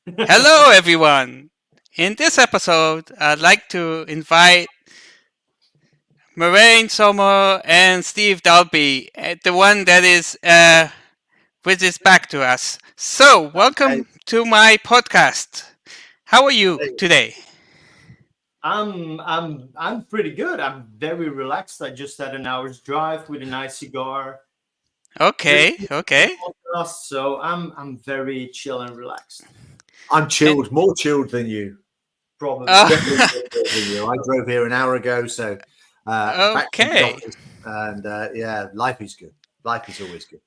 Hello, everyone. In this episode, I'd like to invite Marijn Sommer and Steve Dalby, the one that is with his back to us. So, Hey, welcome to my podcast. How are you hey, today? I'm pretty good. I'm very relaxed. I just had an hour's drive with a nice cigar, Okay, listening to some okay. podcasts, so I'm very chill and relaxed. I'm And chilled, more chilled than you. Probably. uh, Definitely more chilled than you. I drove here an hour ago, so back from the okay, office, and yeah, life is good. Life is always good.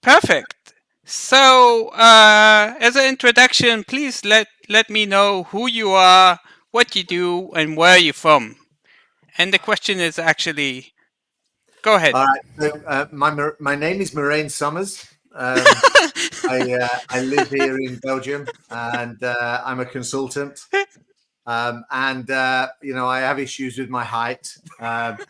perfect. So, as an introduction, please let me know who you are, what you do, and where you're from. And the question is actually, go ahead. All right. So my name is Marijn Summers. Um, I live here in Belgium, and I'm a consultant. And I have issues with my height, but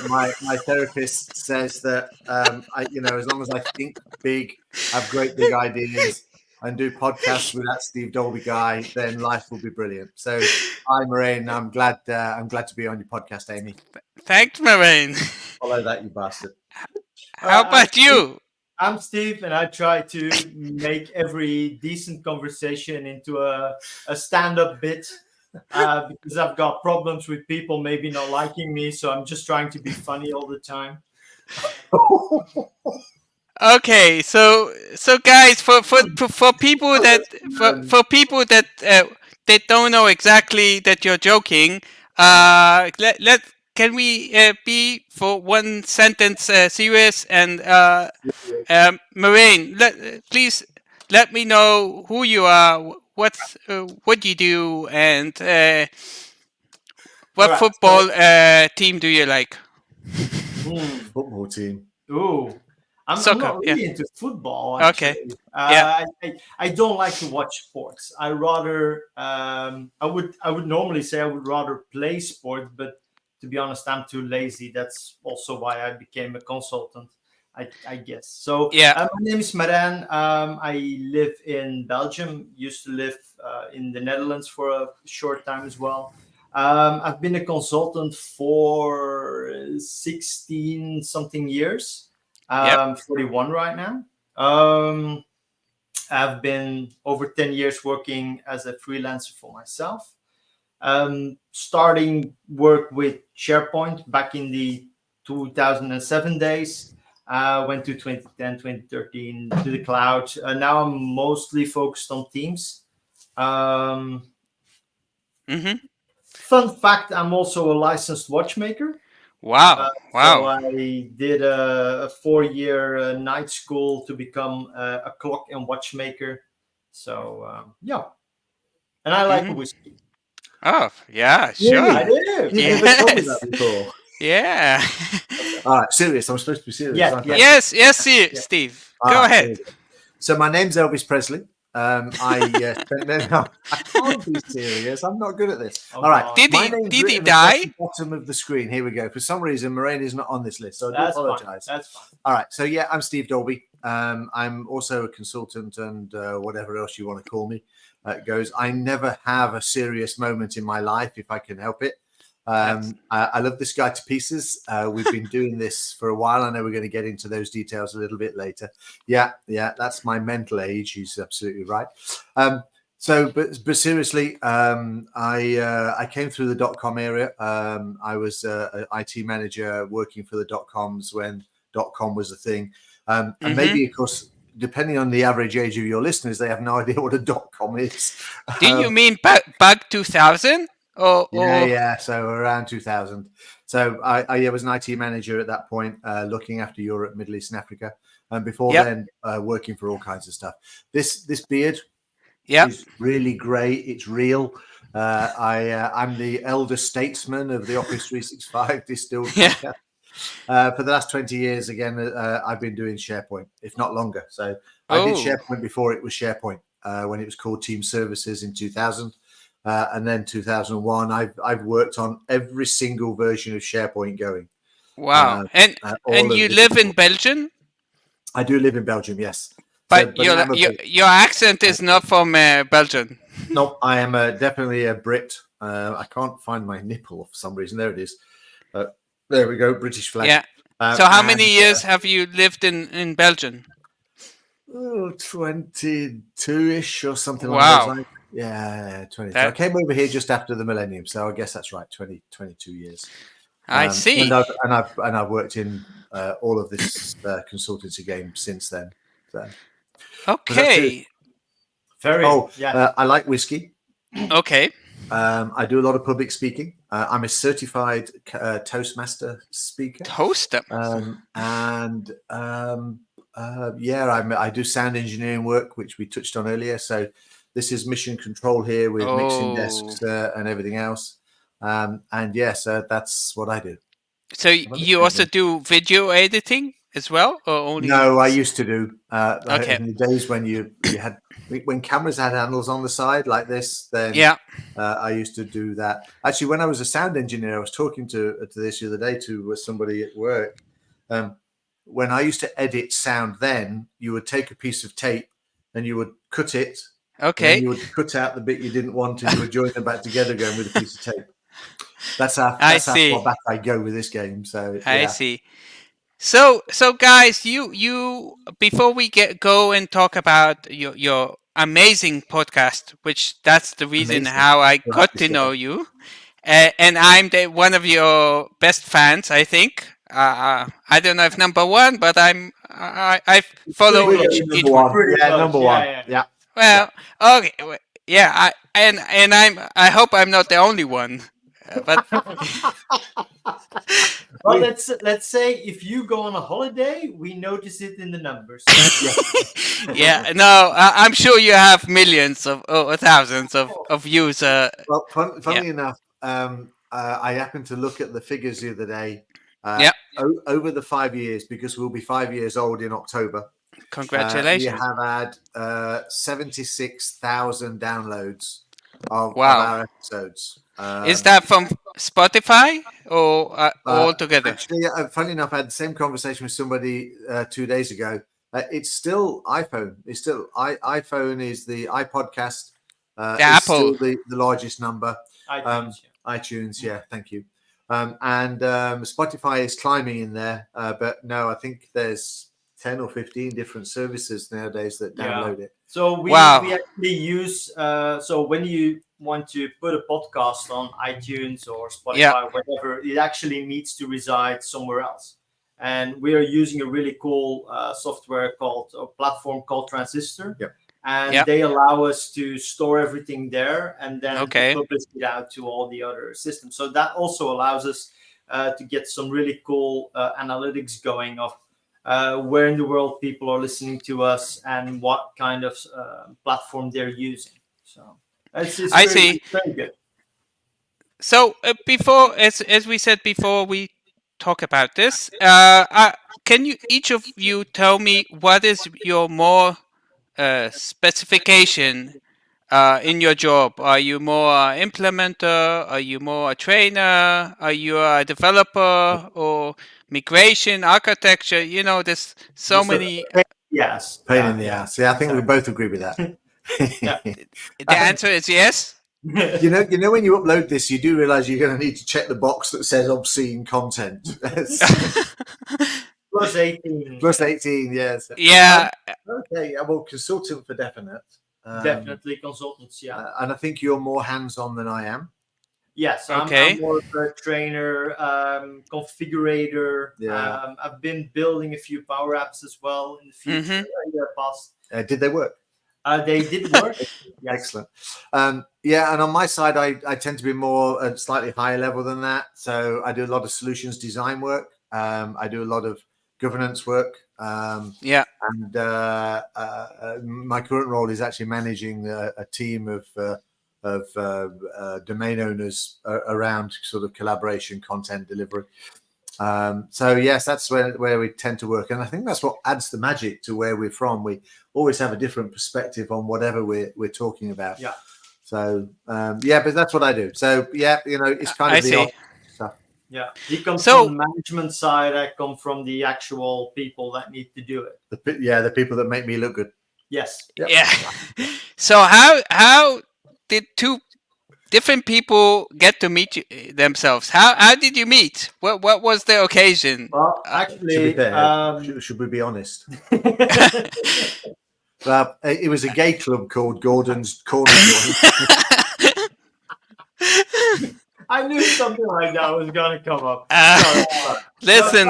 my therapist says that as long as I think big, have great big ideas, and do podcasts with that Steve Dolby guy, then life will be brilliant. So, hi, Marijn. I'm glad to be on your podcast, Amy. Thanks, Marijn. Follow that, you bastard. How I'm about Steve. you? I'm Steve, and I try to make every decent conversation into a stand-up bit because I've got problems with people maybe not liking me. So I'm just trying to be funny all the time. Okay, so guys, for people that that don't know exactly that you're joking, let can we be for one sentence serious and Marijn, please let me know who you are, what you do, and All what right. football team do you like? Hmm. Football team. Ooh, I'm Soccer, not yeah. really into football Okay, actually. yeah. I don't like to watch sports. I rather I would normally say I would rather play sport, but to be honest, I'm too lazy. That's also why I became a consultant. I guess. So Yeah. my name is Marijn. I live in Belgium. Used to live in the Netherlands for a short time as well. I've been a consultant for 16 something years. Yep. 41 right now. Um, I've been over 10 years working as a freelancer for myself. Starting work with SharePoint back in the 2007 days. Went to 2010, 2013 to the cloud. Now I'm mostly focused on Teams. Um, Mm-hmm. Fun fact: I'm also a licensed watchmaker. Wow. So Wow. I did a 4-year night school to become a clock and watchmaker. So yeah, and I like Mm-hmm. whiskey. Oh, yeah, sure. I Really? do. You've never told me that Yes. before. Yeah. All right, serious. I'm supposed to be serious, Yes, aren't I? yes, Yes, yes, yes. Steve. All Go right, ahead. here we go. So my name's Elvis Presley. I can't be serious. I'm not good at this. Oh All right, God, my name's Did he written across die? the bottom of the screen. Here we go. For some reason, Marijn is not on this list, so I do that's fine. apologise. That's fine. All right, so yeah, I'm Steve Dolby. I'm also a consultant and whatever else you want to call me. Goes. I never have a serious moment in my life if I can help it. Yes. I love this guy to pieces. We've been doing this for a while. I know we're going to get into those details a little bit later. Yeah, that's my mental age. He's absolutely right. But seriously, I came through the .com area. I was an IT manager working for the .coms when .com was a thing, and Mm-hmm. maybe of course, depending on the average age of your listeners, they have no idea what a .com is. Do you mean bug 2000? Or Yeah. So around 2000. So I was an IT manager at that point, looking after Europe, Middle East, and Africa. And before yep, then, working for all kinds of stuff. This beard yep. is really great. It's real. I'm the elder statesman of the Office 365 Distilled Yeah. podcast. For the last 20 years, again, I've been doing SharePoint, if not longer. So I did Oh. SharePoint before it was SharePoint, when it was called Team Services in 2000. And then 2001, I've worked on every single version of SharePoint going. Wow. And All of you the live in different. Belgium, I do live in Belgium, yes. but So, but I'm a bit. your accent is not from Belgium. No, I am definitely a Brit. I can't find my nipple for some reason. There it is. There we go, British flag. Yeah. So how many years have you lived in Belgium? 22-ish or something like Wow. those lines. Yeah, 22. That- I came over here just after the millennium, so I guess that's right. 22 years. I see. And I've worked in all of this consultancy game since then. So. Okay. Very. I like whiskey. Okay. I do a lot of public speaking. I'm a certified Toastmaster speaker. Toaster. I do sound engineering work, which we touched on earlier. So this is mission control here with mixing desks and everything else. So that's what I do. So you also do video editing as well, or only? No, I used to do. Okay. In the days when you had when cameras had handles on the side like this, then I used to do that. Actually, when I was a sound engineer, I was talking to this the other day to somebody at work. When I used to edit sound, then you would take a piece of tape and you would cut it. Okay. And you would cut out the bit you didn't want, and you would join them back together again with a piece of tape. That's how far back I go with this game. So I see. So guys, you before we go and talk about your amazing podcast, which that's the reason how I got to know you, and I'm one of your best fans, I think. I don't know if number one, but I follow each one. Yeah, number one. Yeah. Well, okay, yeah. I hope I'm not the only one, but. Well, let's say if you go on a holiday, we notice it in the numbers. Yeah, no, I'm sure you have millions or thousands of views. Well, funnily enough, I happened to look at the figures the other day. Over the 5 years, because we'll be 5 years old in October. Congratulations! We have had 76,000 downloads of our episodes. Is that from Spotify or all together? Actually, funny enough, I had the same conversation with somebody 2 days ago. It's still iPhone. It's still iPhone is the iPodcast. The Apple, still the largest number. iTunes, yeah, thank you. And Spotify is climbing in there, but no, I think there's 10 or 15 different services nowadays that download it. So we actually use so when you want to put a podcast on iTunes or Spotify, whatever, it actually needs to reside somewhere else. And we are using a really cool software platform called Transistor. And they allow us to store everything there and then publish it out to all the other systems. So that also allows us to get some really cool analytics going of where in the world people are listening to us and what kind of platform they're using. So I see. Very good. So before, as we said before, we talk about this. Can you each of you tell me what is your more specification in your job? Are you more implementer? Are you more a trainer? Are you a developer or migration architecture? You know, there's so many. Yes, pain in the ass. Yeah, I think we both agree with that. The answer is yes. You know, when you upload this, you do realize you're going to need to check the box that says obscene content. Plus 18. Plus 18, yes. Yeah. Okay, well, consultant for definite. Definitely consultants, yeah. And I think you're more hands-on than I am. Yes, I'm more of a trainer, configurator. Yeah. I've been building a few Power Apps as well in the future, in the past. Did they work? They did work. Yes. Excellent. Yeah, and on my side, I tend to be more at slightly higher level than that. So I do a lot of solutions design work. I do a lot of governance work. And my current role is actually managing a team of domain owners around sort of collaboration, content delivery. So yes, that's where we tend to work, and I think that's what adds the magic to where we're from. We always have a different perspective on whatever we're talking about. Yeah. So but that's what I do. So yeah, it's kind of the stuff. Yeah, he comes from the management side. I come from the actual people that need to do it. The people that make me look good. Yes. Yep. Yeah. So how did two different people get to meet themselves? How did you meet? What was the occasion? Well, Should be actually, fair. Should we be honest? It was a gay club called Gordon's Corner Joint. I knew something like that was gonna come up. Listen,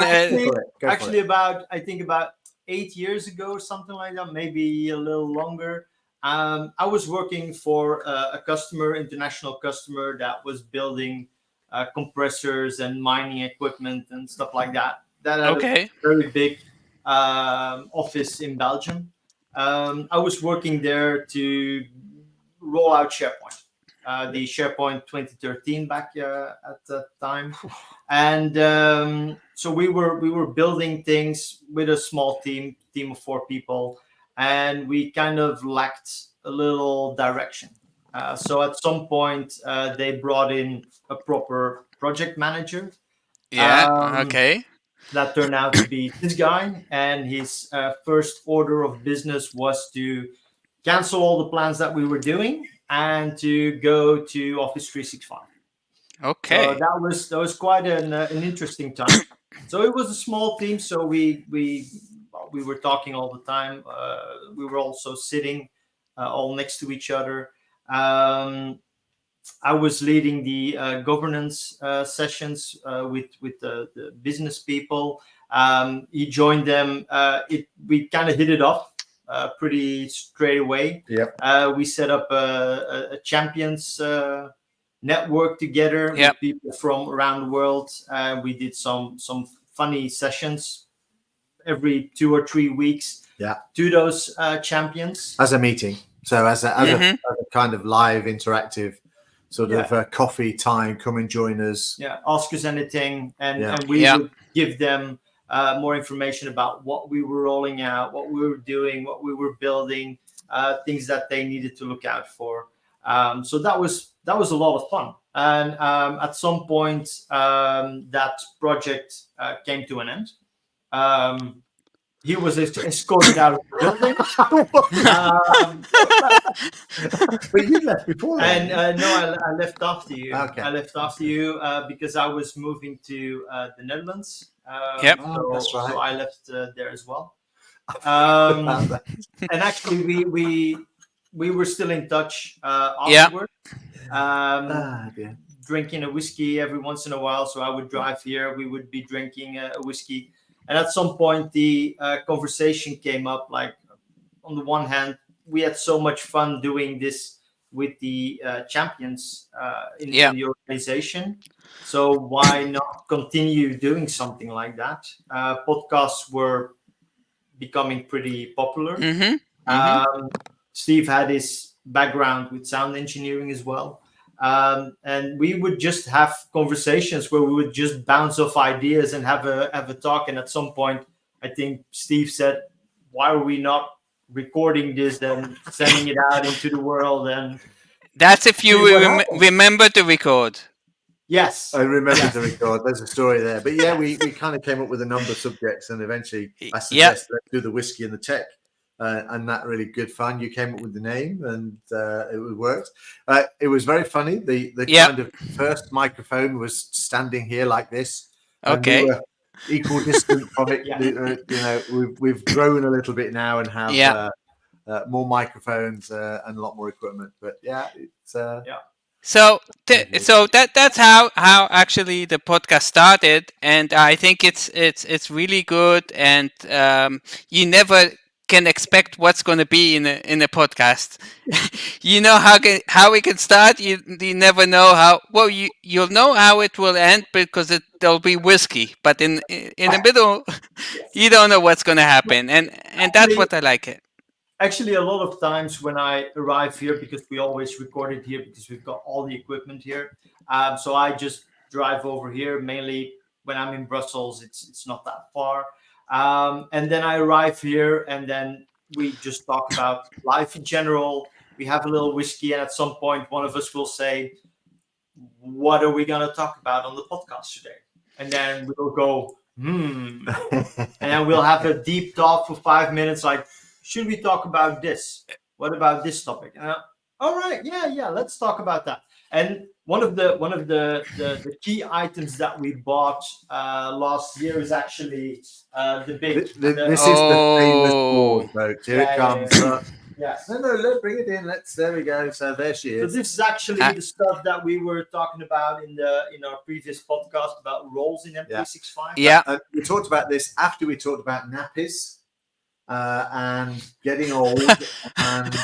Actually, I think about 8 years ago or something like that, maybe a little longer. I was working for a customer, international customer, that was building compressors and mining equipment and stuff like that. That had okay. a very big office in Belgium. I was working there to roll out SharePoint, the SharePoint 2013 back at that time, and so we were building things with a small team of 4 people, and we kind of lacked a little direction. So at some point, they brought in a proper project manager. Yeah. Um, Okay. that turned out to be this guy, and his first order of business was to cancel all the plans that we were doing and to go to Office 365. Okay. So that was quite an interesting time. So it was a small team, so we were talking all the time. We were also sitting all next to each other. I was leading the governance sessions with the business people. He joined them. We kind of hit it off pretty straight away. Yep. We set up a champions network together Yep. with people from around the world. We did some funny sessions every 2 or 3 weeks. Yeah. To those champions. As a meeting, so as a kind of live interactive sort Yeah. of coffee time. Come and join us. Yeah, ask us anything, and Yeah. and we Yeah. would give them more information about what we were rolling out, what we were doing, what we were building, things that they needed to look out for. So that was a lot of fun. And at some point, that project came to an end. He was escorted out of the building. But you left before And then. no, I left after you. Okay. I left after you because I was moving to the Netherlands. Yep. Oh, that's right. So I left there as well. And actually, we were still in touch afterward. Dear. Drinking a whiskey every once in a while. So I would drive here. We would be drinking a whiskey. And at some point, the conversation came up. Like, on the one hand, we had so much fun doing this with the champions in the organization. So why not continue doing something like that? Podcasts were becoming pretty popular. Steve had his background with sound engineering as well. And we would just have conversations where we would just bounce off ideas and have a talk. And at some point, I think Steve said, "Why are we not recording this and sending it out into the world?" And that's if you remember to record. Yes, I remember to record. There's a story there, but yeah, we kind of came up with a number of subjects, and eventually I suggested let's do the whiskey and the tech. And that really good fun. You came up with the name, and it worked. It was very funny. The kind of first microphone was standing here like this. Okay. We were equal distance from it. You know, we've grown a little bit now and have more microphones and a lot more equipment. But yeah, it's So that's how actually the podcast started, and I think it's really good, and you never can expect what's going to be in a podcast. You know how we can start. You never know how. Well, you'll know how it will end because there'll be whiskey, but in the middle, you don't know what's going to happen, and that's what I like it. Actually, a lot of times when I arrive here, because we always record it here because we've got all the equipment here, so I just drive over here. Mainly when I'm in Brussels, it's not that far. And then I arrive here, and then we just talk about life in general. We have a little whiskey, and at some point, one of us will say, "What are we going to talk about on the podcast today?" And then we'll go, and then we'll have a deep talk for 5 minutes, like, should we talk about this? What about this topic? All right, yeah. Let's talk about that. And one of the key items that we bought last year is actually the big. This is the famous pause, Oh, folks. Here it Yeah, comes. Yes. No, look, bring it in. There we go. So there she So is. this is actually I, the stuff that we were talking about in our previous podcast about roles in M365. yeah. We talked about this after we talked about nappies and getting old and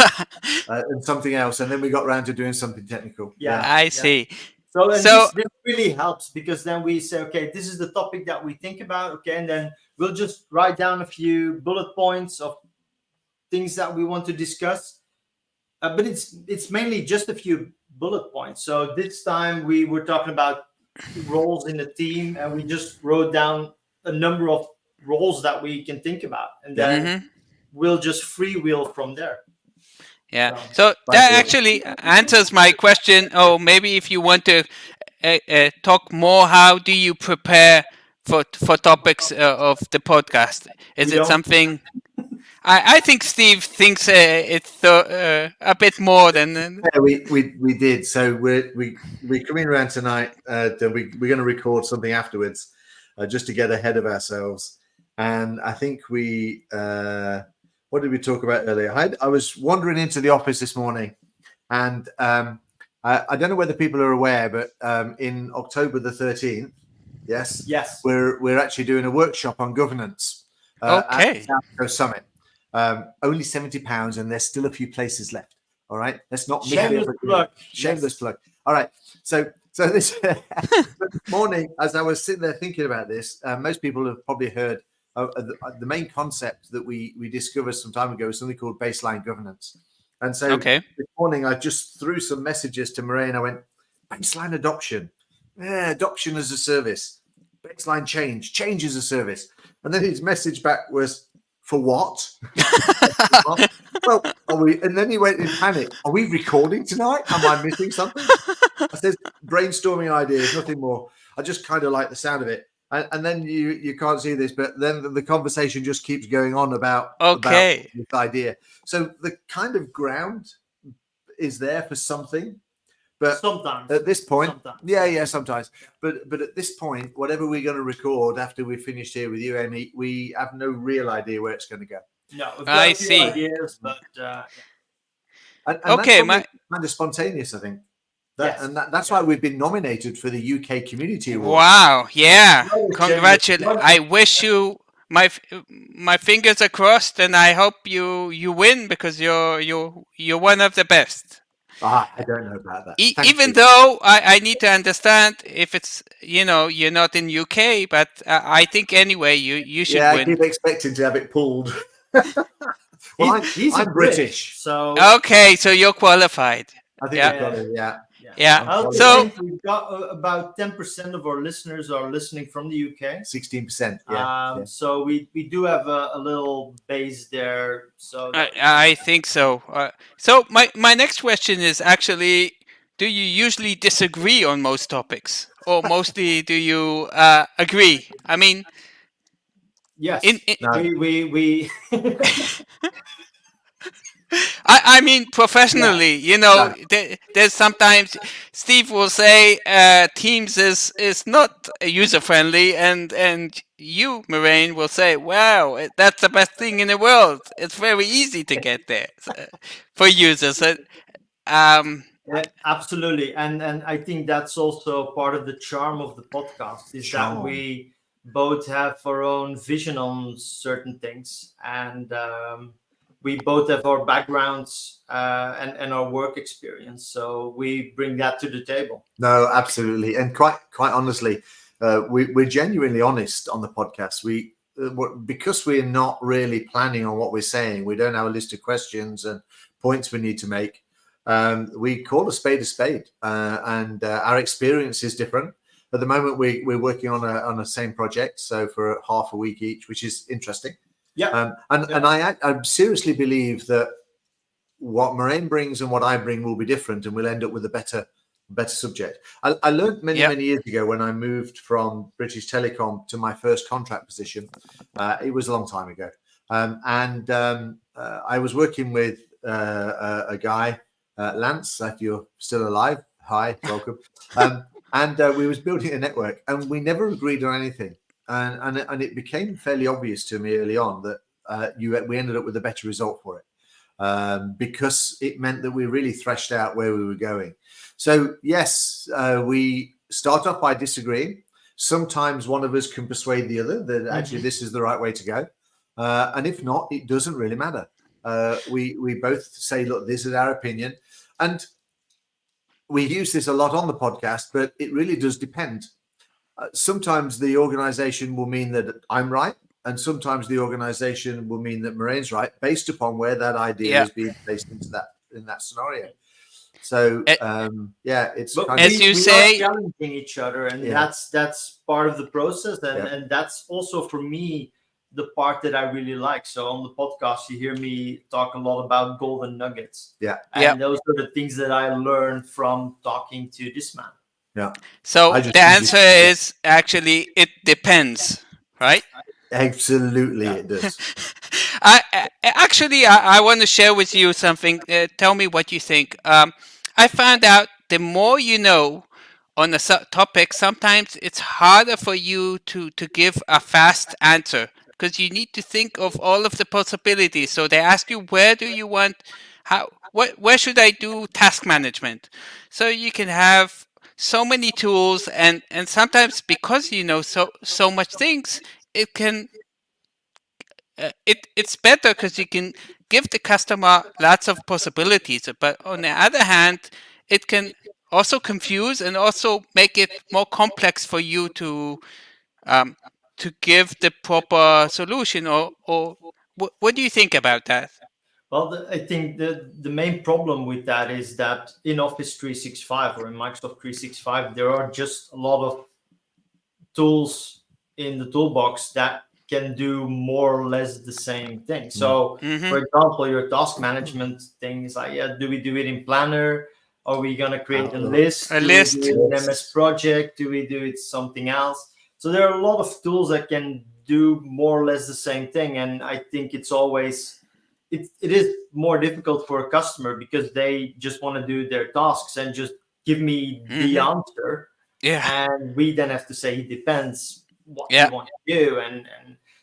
something else, and then we got around to doing something technical. Yeah. I see. So and So this really helps because then we say, okay, this is the topic that we think about, okay, and then we'll just write down a few bullet points of things that we want to discuss. But it's mainly just a few bullet points. So this time we were talking about roles in the team, and we just wrote down a number of roles that we can think about, and then mhm. we'll just freewheel from there. Yeah. So, So Thank that you. actually answers my question. Oh, maybe if you want to talk more, how do you prepare for topics of the podcast? Is we it don't. something? I think Steve thinks it's a bit more than. Yeah, we did. So we're coming around tonight. We're going to record something afterwards, just to get ahead of ourselves. And I think what did we talk about earlier? I was wandering into the office this morning, and I don't know whether people are aware, but in October the 13th, yes, we're actually doing a workshop on governance at the Okay. South Coast Summit. Only £70, and there's still a few places left. All right, let's not miss the Shameless opportunity. plug. Shameless plug. All right, so this morning, as I was sitting there thinking about this, most people have probably heard the main concept that we discovered some time ago is something called baseline governance. And so Okay. this morning, I just threw some messages to Marijn. I went, baseline adoption, adoption as a service, baseline change as a service. And then his message back was, for what? Well, are we? And then he went in panic. Are we recording tonight? Am I missing something? I said, brainstorming ideas, nothing more. I just kind of like the sound of it. And then you can't see this, but then the conversation just keeps going on about Okay. this idea. So the kind of ground is there for something. But sometimes at this point, sometimes. sometimes. But at this point, whatever we're going to record after we've finished here with you, Amy, we have no real idea where it's going to go. No, we've I got a few see. ideas, but And Okay, that's kind of spontaneous, I think. That's why we've been nominated for the UK Community Award. Wow. Yeah. Well, Congratulations. well- I wish you my fingers are crossed, and I hope you win because you're one of the best. I don't know about that. Even you. though I need to understand if it's you're not in UK, but I think anyway you should I win. keep expecting to have it pulled. Well, he's I'm a British. so Okay, so you're qualified. I think Yeah. I've got it. Yeah. Yeah. I also So think we've got about 10% of our listeners are listening from the UK. 16%. Yeah. So we do have a little base there. So I think so. So my next question is actually, do you usually disagree on most topics, or mostly do you agree? I mean, yes, No. we I mean professionally, there's sometimes Steve will say Teams is not user friendly, and you, Marijn, will say, wow, that's the best thing in the world. It's very easy to get there for users. absolutely, and I think that's also part of the charm of the podcast is that we both have our own vision on certain things, and we both have our backgrounds and our work experience, so we bring that to the table. No, absolutely, and quite honestly, we're genuinely honest on the podcast. Because we're not really planning on what we're saying. We don't have a list of questions and points we need to make. We call a spade, and our experience is different. At the moment, we're working on a same project, so for half a week each, which is interesting. Yeah. And I seriously believe that what Marijn brings and what I bring will be different, and we'll end up with a better subject. I learned many years ago when I moved from British Telecom to my first contract position. It was a long time ago, and I was working with a guy Lance, if you're still alive, hi, welcome. And we was building a network, and we never agreed on anything. And it became fairly obvious to me early on that we ended up with a better result for it, because it meant that we really threshed out where we were going. So yes, we start off by disagreeing. Sometimes one of us can persuade the other that actually this is the right way to go, and if not, it doesn't really matter. We both say, look, this is our opinion, and we use this a lot on the podcast, but it really does depend. Sometimes the organization will mean that I'm right, and sometimes the organization will mean that Marijn's right, based upon where that idea is being placed in that scenario. So it's but kind as of, you we say- are challenging each other, and that's part of the process, and that's also for me the part that I really like. So on the podcast, you hear me talk a lot about golden nuggets. And those are the things that I learned from talking to this man. So I just the think answer is actually it depends, right? absolutely it does. I want to share with you something. Tell me what you think. I found out the more you know on a topic, sometimes it's harder for you to give a fast answer because you need to think of all of the possibilities. So they ask you, where do you want, where should I do task management? So you can have so many tools, and sometimes because you know so much things, it can it's better because you can give the customer lots of possibilities. But on the other hand, it can also confuse and also make it more complex for you to give the proper solution. Or what do you think about that? Well, I think the main problem with that is that in Office 365 or in Microsoft 365, there are just a lot of tools in the toolbox that can do more or less the same thing. So, for example, your task management thing is like, do we do it in Planner? Are we going to create a list? A do list. we do it in MS Project? Do we do it something else? So there are a lot of tools that can do more or less the same thing. And I think it's always, it is more difficult for a customer because they just want to do their tasks and just give me the answer. And we then have to say it depends what you want to do, and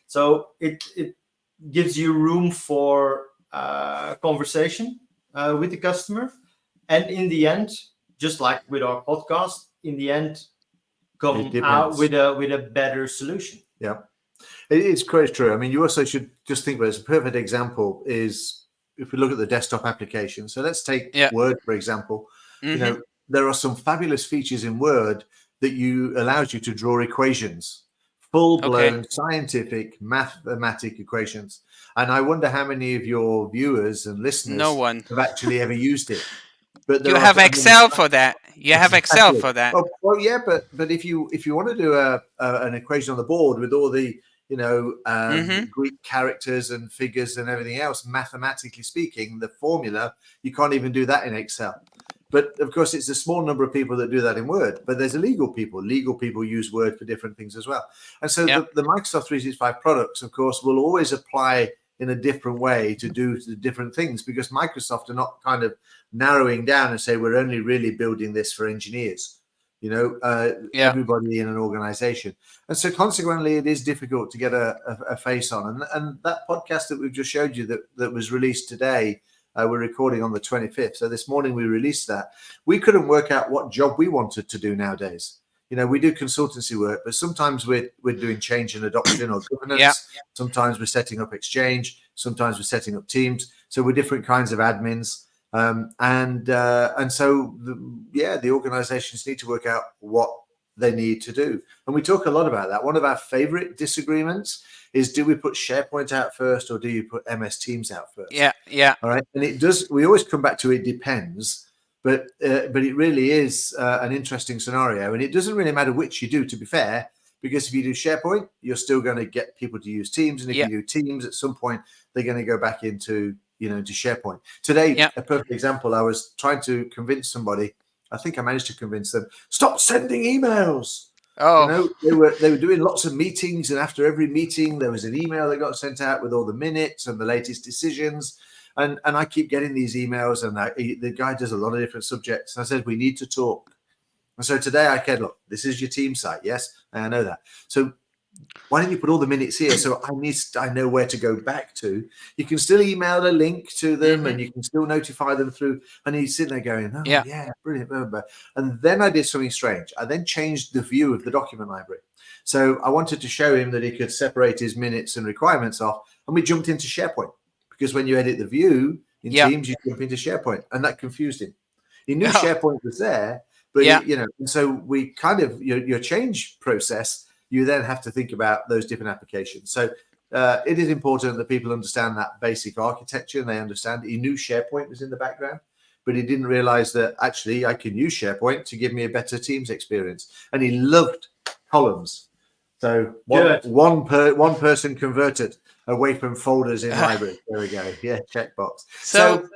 so it gives you room for conversation with the customer, and in the end, just like with our podcast, in the end, come out with a better solution. It's quite true. I mean, you also should just think about it. As a perfect example is if we look at the desktop application. So let's take Word, for example. You know, there are some fabulous features in Word that allows you to draw equations, full-blown scientific mathematic equations. And I wonder how many of your viewers and listeners have actually ever used it. But you have Excel for that. You have Excel for that. Well, yeah, but if you want to do an equation on the board with all the Greek characters and figures and everything else, mathematically speaking, the formula, you can't even do that in Excel. But of course, it's a small number of people that do that in Word. But there's legal people. Legal people use Word for different things as well. And so the Microsoft 365 products, of course, will always apply in a different way to do the different things, because Microsoft are not kind of narrowing down and say we're only really building this for engineers, everybody in an organization. And so consequently, it is difficult to get a face on. And that podcast that we've just showed you that was released today, we're recording on the 25th. So this morning we released that. We couldn't work out what job we wanted to do nowadays. You know, we do consultancy work, but sometimes we're doing change and adoption or governance. Sometimes we're setting up Exchange. Sometimes we're setting up Teams. So we're different kinds of admins. And so the organizations need to work out what they need to do. And we talk a lot about that. One of our favorite disagreements is, do we put SharePoint out first or do you put MS Teams out first? All right. And we always come back to it depends. But it really is an interesting scenario, and it doesn't really matter which you do, to be fair, because if you do SharePoint, you're still going to get people to use Teams, and if you do Teams, at some point they're going to go back into to SharePoint. Today, a perfect example. I was trying to convince somebody. I think I managed to convince them, stop sending emails. They were doing lots of meetings, and after every meeting, there was an email that got sent out with all the minutes and the latest decisions. And I keep getting these emails, and the guy does a lot of different subjects. And I said, we need to talk. And so today I said, look, this is your team site. Yes, I know that. So why don't you put all the minutes here? So I know where to go back to. You can still email a link to them, and you can still notify them through. And he's sitting there going, oh, yeah, brilliant. And then I did something strange. I then changed the view of the document library. So I wanted to show him that he could separate his minutes and requirements off. And we jumped into SharePoint, because when you edit the view in Teams, you jump into SharePoint, and that confused him. He knew SharePoint was there, but and so we kind of your change process. You then have to think about those different applications. So it is important that people understand that basic architecture, and they understand. He knew SharePoint was in the background, but he didn't realize that actually I can use SharePoint to give me a better Teams experience. And he loved columns. So one person converted away from folders in library. There we go. Yeah, checkbox. So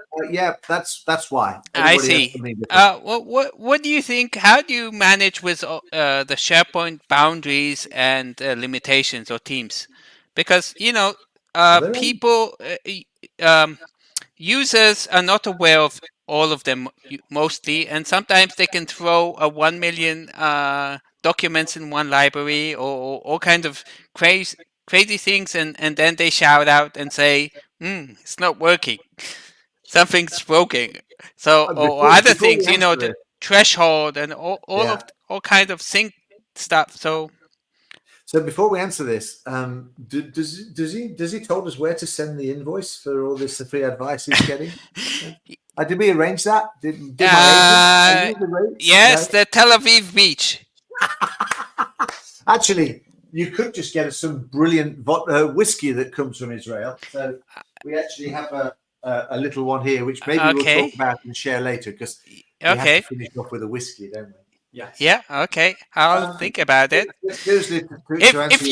that's why. I see. What do you think? How do you manage with the SharePoint boundaries and limitations or teams? Because people, users are not aware of all of them mostly, and sometimes they can throw 1 million documents in one library, or all kinds of crazy things, and then they shout out and say, it's not working, something's broken. So or other things, the threshold and all kinds of sync stuff. So before we answer this, does he told us where to send the invoice for all this free advice he's getting? Did we arrange that? Did my agent? Yes, the Tel Aviv beach. Actually, you could just get us some brilliant whiskey that comes from Israel. So we actually have a little one here, which maybe we'll talk about and share later, because we have to finish off with a whiskey, don't we? Yes. Yeah. Okay. I'll think about it. Seriously, if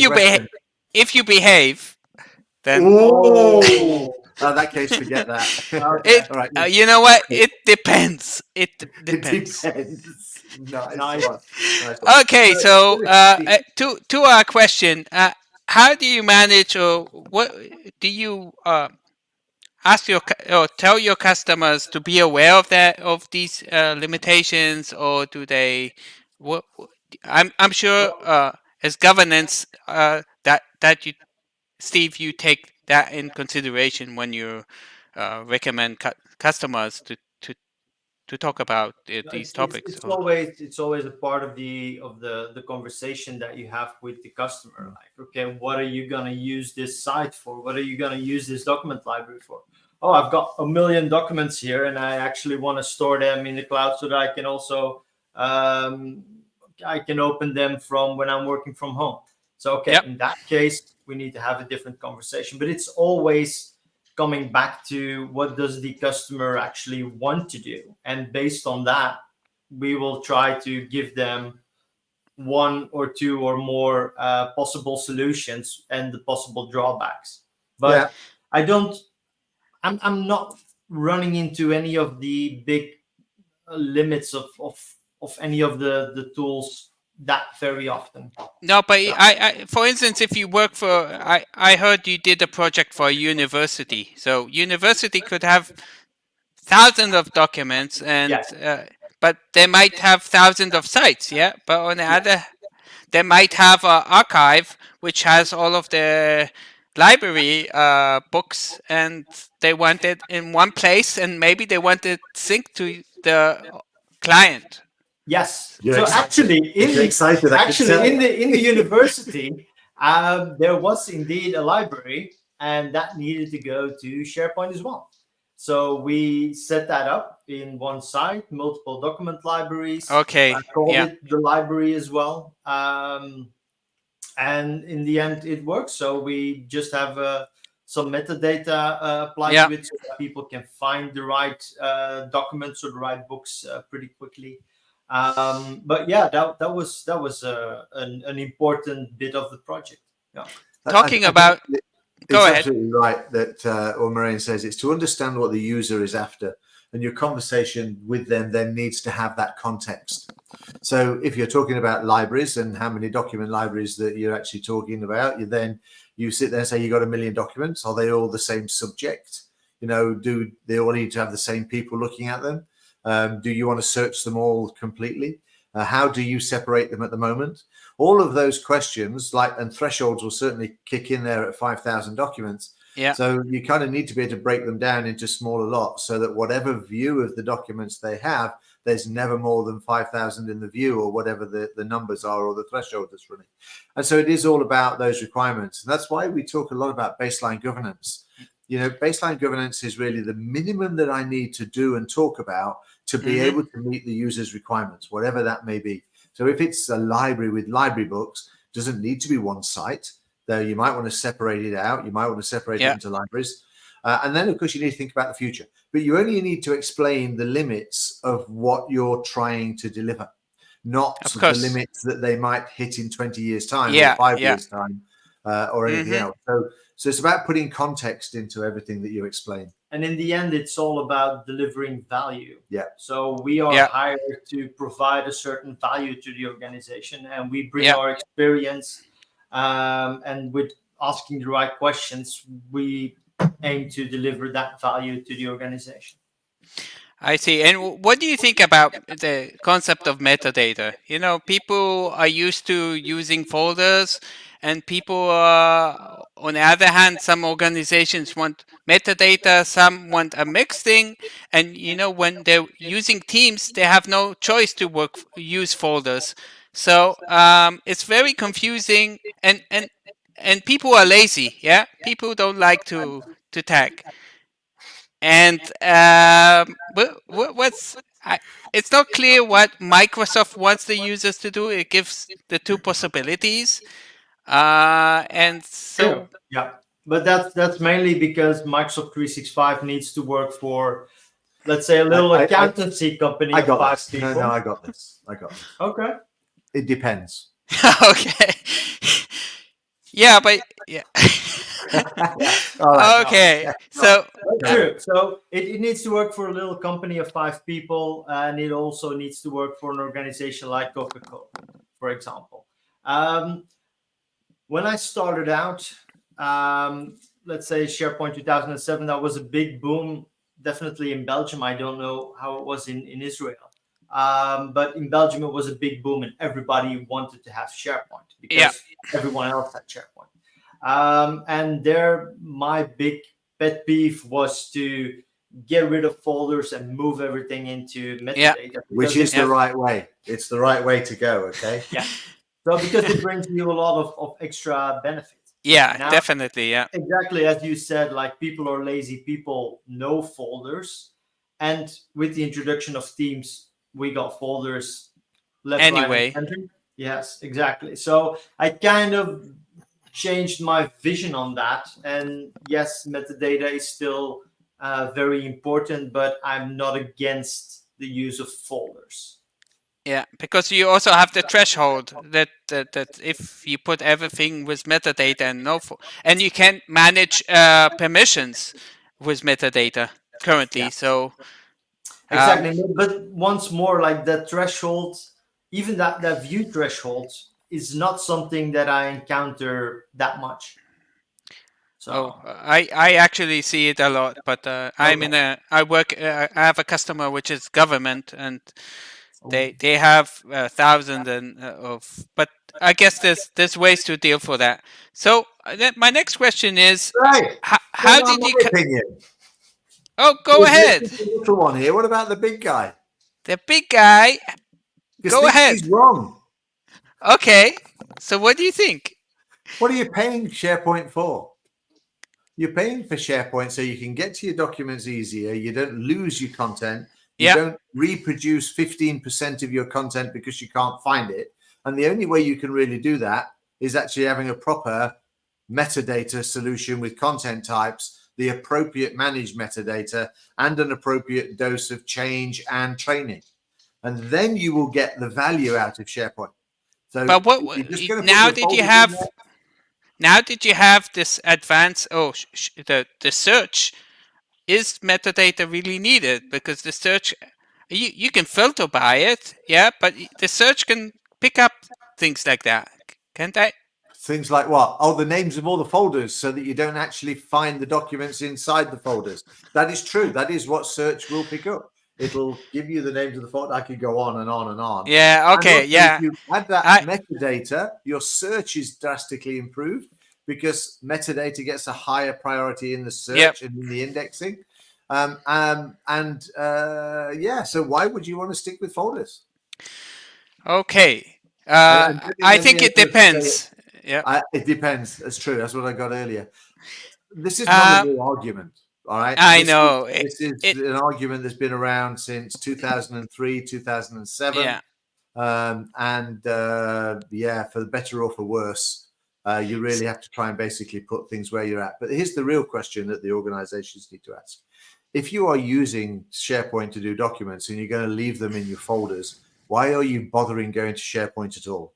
you behave, then. In that case, forget that. All right. You know what? It depends. It depends. Nice. Okay. So to our question, how do you manage, or what do you ask or tell your customers to be aware of these limitations, or do they? I'm sure as governance that you, Steve, you take that in consideration when you recommend customers to talk about these topics. It's always a part of the conversation that you have with the customer. Like, okay, what are you gonna use this site for? What are you gonna use this document library for? Oh, I've got 1 million documents here, and I actually want to store them in the cloud so that I can also I can open them from when I'm working from home. So in that case, we need to have a different conversation. But it's always coming back to what does the customer actually want to do, and based on that, we will try to give them one or two or more possible solutions and the possible drawbacks. But I'm not running into any of the big limits of any of the tools that very often. No, but I for instance, if you work for, I heard you did a project for a university. So university could have thousands of documents, and but they might have thousands of sites. Yeah, but on the other, they might have an archive which has all of the library books, and they want it in one place, and maybe they want it synced to the client. Yes. So actually, in the university, there was indeed a library, and that needed to go to SharePoint as well. So we set that up in one site, multiple document libraries. Okay. I called it the library as well. And in the end, it works. So we just have some metadata applied to it, so that people can find the right documents or the right books pretty quickly. But that was an important bit of the project. Yeah. Talking about. Go ahead. Absolutely right that what Marijn says. It's to understand what the user is after, and your conversation with them then needs to have that context. So if you're talking about libraries and how many document libraries that you're actually talking about, you sit there and say you got 1 million documents. Are they all the same subject? Do they all need to have the same people looking at them? Do you want to search them all completely? How do you separate them at the moment? All of those questions, and thresholds will certainly kick in there at 5,000 documents. Yeah. So you kind of need to be able to break them down into smaller lots so that whatever view of the documents they have, there's never more than 5,000 in the view, or whatever the numbers are, or the threshold that's running. And so it is all about those requirements. And that's why we talk a lot about baseline governance. Baseline governance is really the minimum that I need to do and talk about to be able to meet the user's requirements, whatever that may be. So if it's a library with library books, it doesn't need to be one site, though you might want to separate it out. You might want to separate it into libraries. And then, of course, you need to think about the future. But you only need to explain the limits of what you're trying to deliver, not the limits that they might hit in 20 years' time or 5 years' time or anything else. So it's about putting context into everything that you explain. And in the end, it's all about delivering value. Yeah. So we are hired to provide a certain value to the organization, and we bring our experience. And with asking the right questions, we aim to deliver that value to the organization. I see. And what do you think about the concept of metadata? People are used to using folders, and people are, on the other hand, some organizations want metadata, some want a mixed thing. And, when they're using Teams, they have no choice to use folders. So it's very confusing, and people are lazy. Yeah, people don't like to tag. And it's not clear what Microsoft wants the users to do. It gives the two possibilities, and so but that's mainly because Microsoft 365 needs to work for, let's say, a little accountancy company. I got this. No, I got this. Okay. It depends. Okay. Yeah, but yeah. Okay. So true. So it needs to work for a little company of 5 people, and it also needs to work for an organization like Coca-Cola, for example. When I started out, let's say SharePoint 2007, that was a big boom, definitely in Belgium. I don't know how it was in Israel. But in Belgium, it was a big boom, and everybody wanted to have SharePoint because everyone else had SharePoint. And there, my big pet peeve was to get rid of folders and move everything into metadata. Which is the right way. It's the right way to go, okay? So because it brings you a lot of extra benefits. Yeah, definitely, yeah. Exactly, as you said, like, people are lazy, people know folders. And with the introduction of Teams, we got folders left, anyway. right, and center. Yes, exactly. So I kind of changed my vision on that. And yes, metadata is still very important, but I'm not against the use of folders. Yeah, because you also have the threshold that if you put everything with metadata and you can manage permissions with metadata currently. So exactly, but once more, like, that threshold, even that view threshold, is not something that I encounter that much. So I actually see it a lot, but I have a customer which is government, and they have 1,000 but I guess there's ways to deal for that. So my next question is, how did you? Opinion. Oh, go ahead. The little one here. What about the big guy? The big guy. Go ahead. He's wrong. Okay. So what do you think? What are you paying SharePoint for? You're paying for SharePoint so you can get to your documents easier. You don't lose your content. You don't reproduce 15% of your content because you can't find it. And the only way you can really do that is actually having a proper metadata solution with content types, the appropriate managed metadata, and an appropriate dose of change and training. And then you will get the value out of SharePoint. So, but now did you have this advanced? The search. Is metadata really needed? Because the search, you can filter by it, but the search can pick up things like that, can't they? Things like what? Oh, the names of all the folders, so that you don't actually find the documents inside the folders. That is true. That is what search will pick up. It'll give you the names of the folder. I could go on and on and on. Yeah. And Okay. also, Yeah. if you add that I metadata, your search is drastically improved because metadata gets a higher priority in the search and in the indexing. So why would you want to stick with folders? Okay. I Let me think it say depends. Yeah. it depends. That's true. That's what I got earlier. This is not a new argument. All right. I know. This is an argument that's been around since 2003, 2007. Yeah. For the better or for worse, you really have to try and basically put things where you're at. But here's the real question that the organizations need to ask. If you are using SharePoint to do documents and you're going to leave them in your folders, why are you bothering going to SharePoint at all?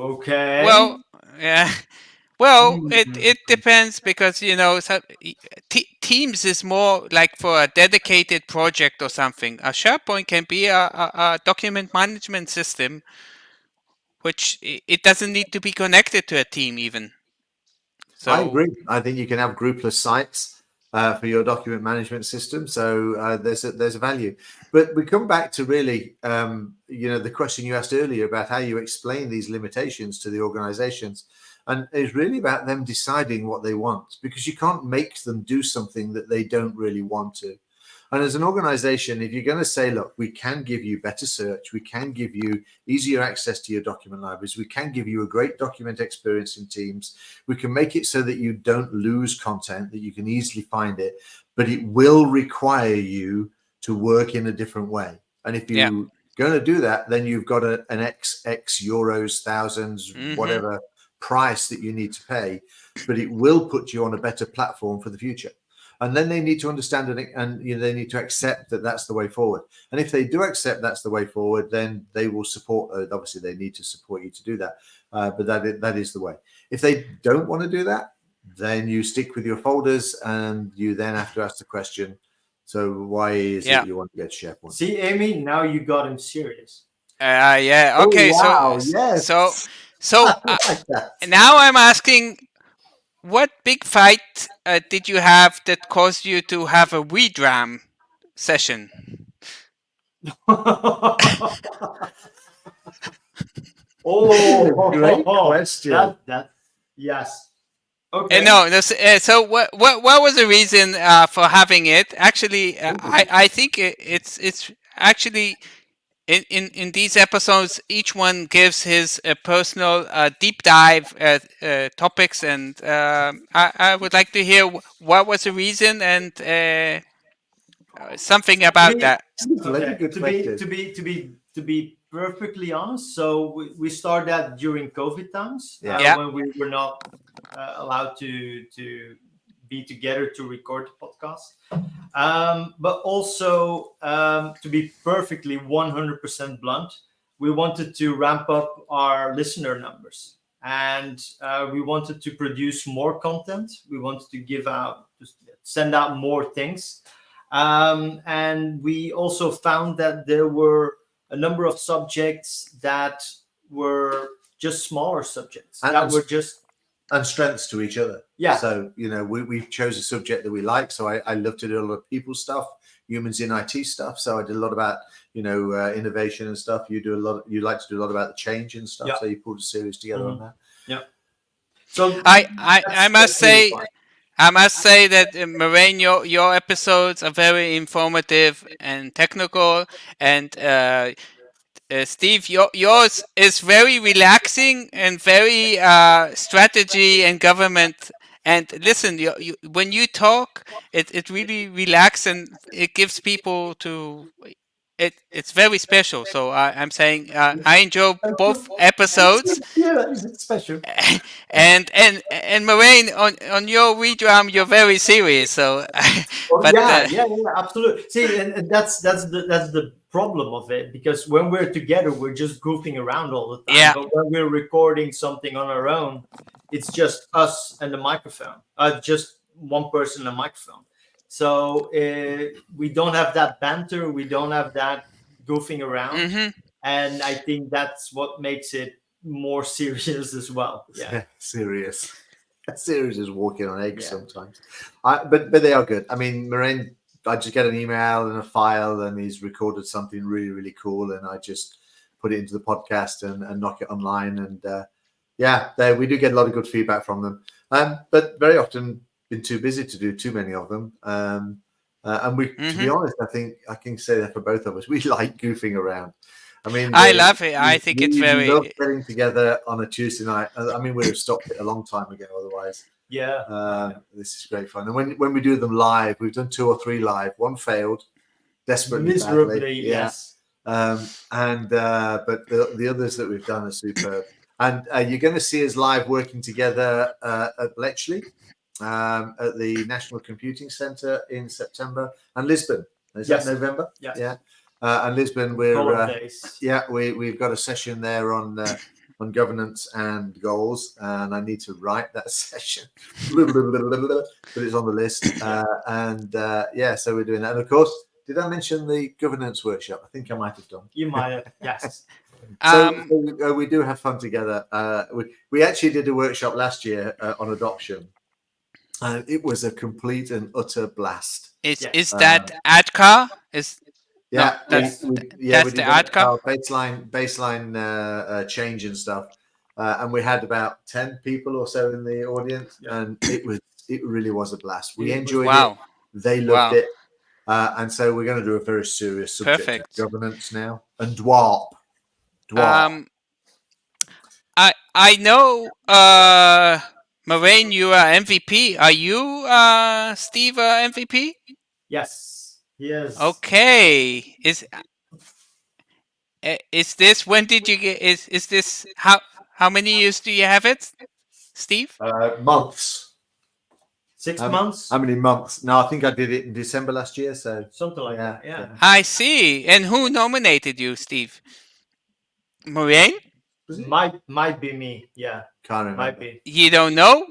Okay. Well, yeah. Well, Hmm. it depends because Teams is more like for a dedicated project or something. A SharePoint can be a document management system, which it doesn't need to be connected to a team even. So I agree. I think you can have groupless sites for your document management system. So there's a value. But we come back to really, the question you asked earlier about how you explain these limitations to the organizations. And it's really about them deciding what they want, because you can't make them do something that they don't really want to. And as an organization, if you're going to say, look, we can give you better search, we can give you easier access to your document libraries, we can give you a great document experience in Teams, we can make it so that you don't lose content, that you can easily find it, but it will require you to work in a different way. And if you're going to do that, then you've got an X euros, thousands, whatever price that you need to pay, but it will put you on a better platform for the future. And then they need to understand it, and they need to accept that that's the way forward. And if they do accept that's the way forward, then they will support. Obviously, they need to support you to do that. But that is the way. If they don't want to do that, then you stick with your folders, and you then have to ask the question: so why is it you want to get SharePoint? See, Amy, now you got him serious. Yeah. Okay. Oh, wow, yes. So Like that. now I'm asking, what big fight did you have that caused you to have a WeDram session? Great question. Yes. Okay. No. So what was the reason for having it? Actually, I think it's actually in these episodes, each one gives his personal deep dive topics, and I would like to hear what was the reason and something about that. Okay. To be perfectly honest, so we started that during COVID times, when we were not allowed to be together to record the podcast. But also, to be perfectly 100% blunt, we wanted to ramp up our listener numbers, and we wanted to produce more content. We wanted to send out more things. And we also found that there were a number of subjects that were just smaller subjects and strengths to each other. Yeah. So, we chose a subject that we like. So I love to do a lot of people stuff, humans in IT stuff. So I did a lot about, innovation and stuff. You like to do a lot about the change and stuff. Yeah. So you pulled a series together on that. Yeah. So I must say, that Marijn, your episodes are very informative and technical, and Steve, yours is very relaxing and very strategy and government. And listen, when you talk, it really relaxes and it gives people to. It's very special. So I'm saying I enjoy both episodes. Yeah, it's special. And Marijn, on your WeDram, you're very serious. So, but yeah, absolutely. See, and that's the problem of it, because when we're together, we're just goofing around all the time. Yeah. But when we're recording something on our own, it's just us and the microphone. Just one person and a microphone. So we don't have that banter. We don't have that goofing around, Hmm. and I think that's what makes it more serious as well. Yeah, Serious. Serious is walking on eggs Yeah. sometimes. But they are good. I mean, Marijn, I just get an email and a file, and he's recorded something really, really cool, and I just put it into the podcast and knock it online. And we do get a lot of good feedback from them. But very often been too busy to do too many of them. And we, to be honest, I think I can say that for both of us, we like goofing around. I mean, I love it. I think it's we love very. getting together on a Tuesday night. I mean, we'd have stopped it a long time ago otherwise. yeah. This is great fun. And when we do them live, we've done 2 or 3 live. One failed desperately Miserably, badly. yes. But the others that we've done are superb. And you're going to see us live working together at Bletchley, at the National Computing Centre in September, and Lisbon. Is Yes. that November? Yes. Yeah. And Lisbon, Couple of we're days. we've got a session there on governance and goals, and I need to write that session, but it's on the list. So we're doing that. And of course, did I mention the governance workshop? I think I might have done. You might have, yes. So we do have fun together. We actually did a workshop last year on adoption, and it was a complete and utter blast. Is that ADCAR? Yeah, that's we the did ADCAR. baseline change and stuff, and we had about 10 people or so in the audience, and it really was a blast. We enjoyed it. They loved it, and so we're going to do a very serious subject of governance now and DWARP. I know, Marijn, you are MVP. Are you, Steve, MVP? Yes, he is. Okay. Is this, when did you get, is this, how many years do you have it, Steve? Months. 6 months? How many months? No, I think I did it in December last year. So something like that. Yeah. I see. And who nominated you, Steve? Marijn? Might be me. Yeah. Can't remember. Might be. You don't know?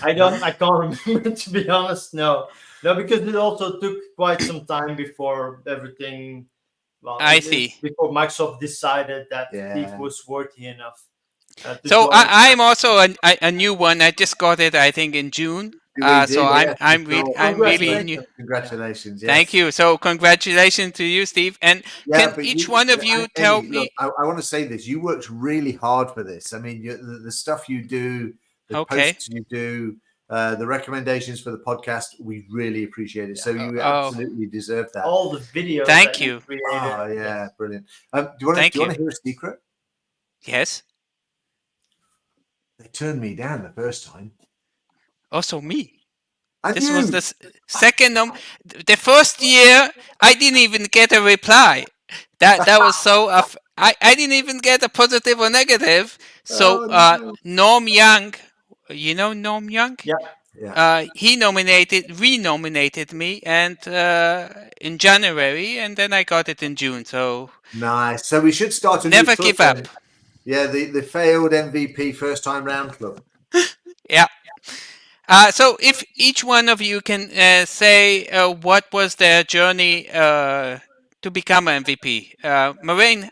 I can't remember, to be honest. No, because it also took quite some time before everything. Well, I see. Before Microsoft decided that Steve was worthy enough. So I'm also a new one. I just got it, I think, in June. So I'm really new. Congratulations! Yes. Thank you. So congratulations to you, Steve. And can each one of you tell me? Look, I want to say this. You worked really hard for this. I mean, the stuff you do, the posts you do, the recommendations for the podcast, we really appreciate it. So you absolutely deserve that. All the videos. Thank you. Oh yeah, brilliant. Do you want to hear a secret? Yes. They turned me down the first time. Also me. And this you. was the second. The first year, I didn't even get a reply. That was so. I didn't even get a positive or negative. So Norm Young, you know Norm Young? Yeah. He renominated me, and in January, and then I got it in June. So nice. So we should start a never new club give up. Then. Yeah, the failed MVP first time round club. Yeah. So if each one of you can say what was their journey to become an MVP. Marijn,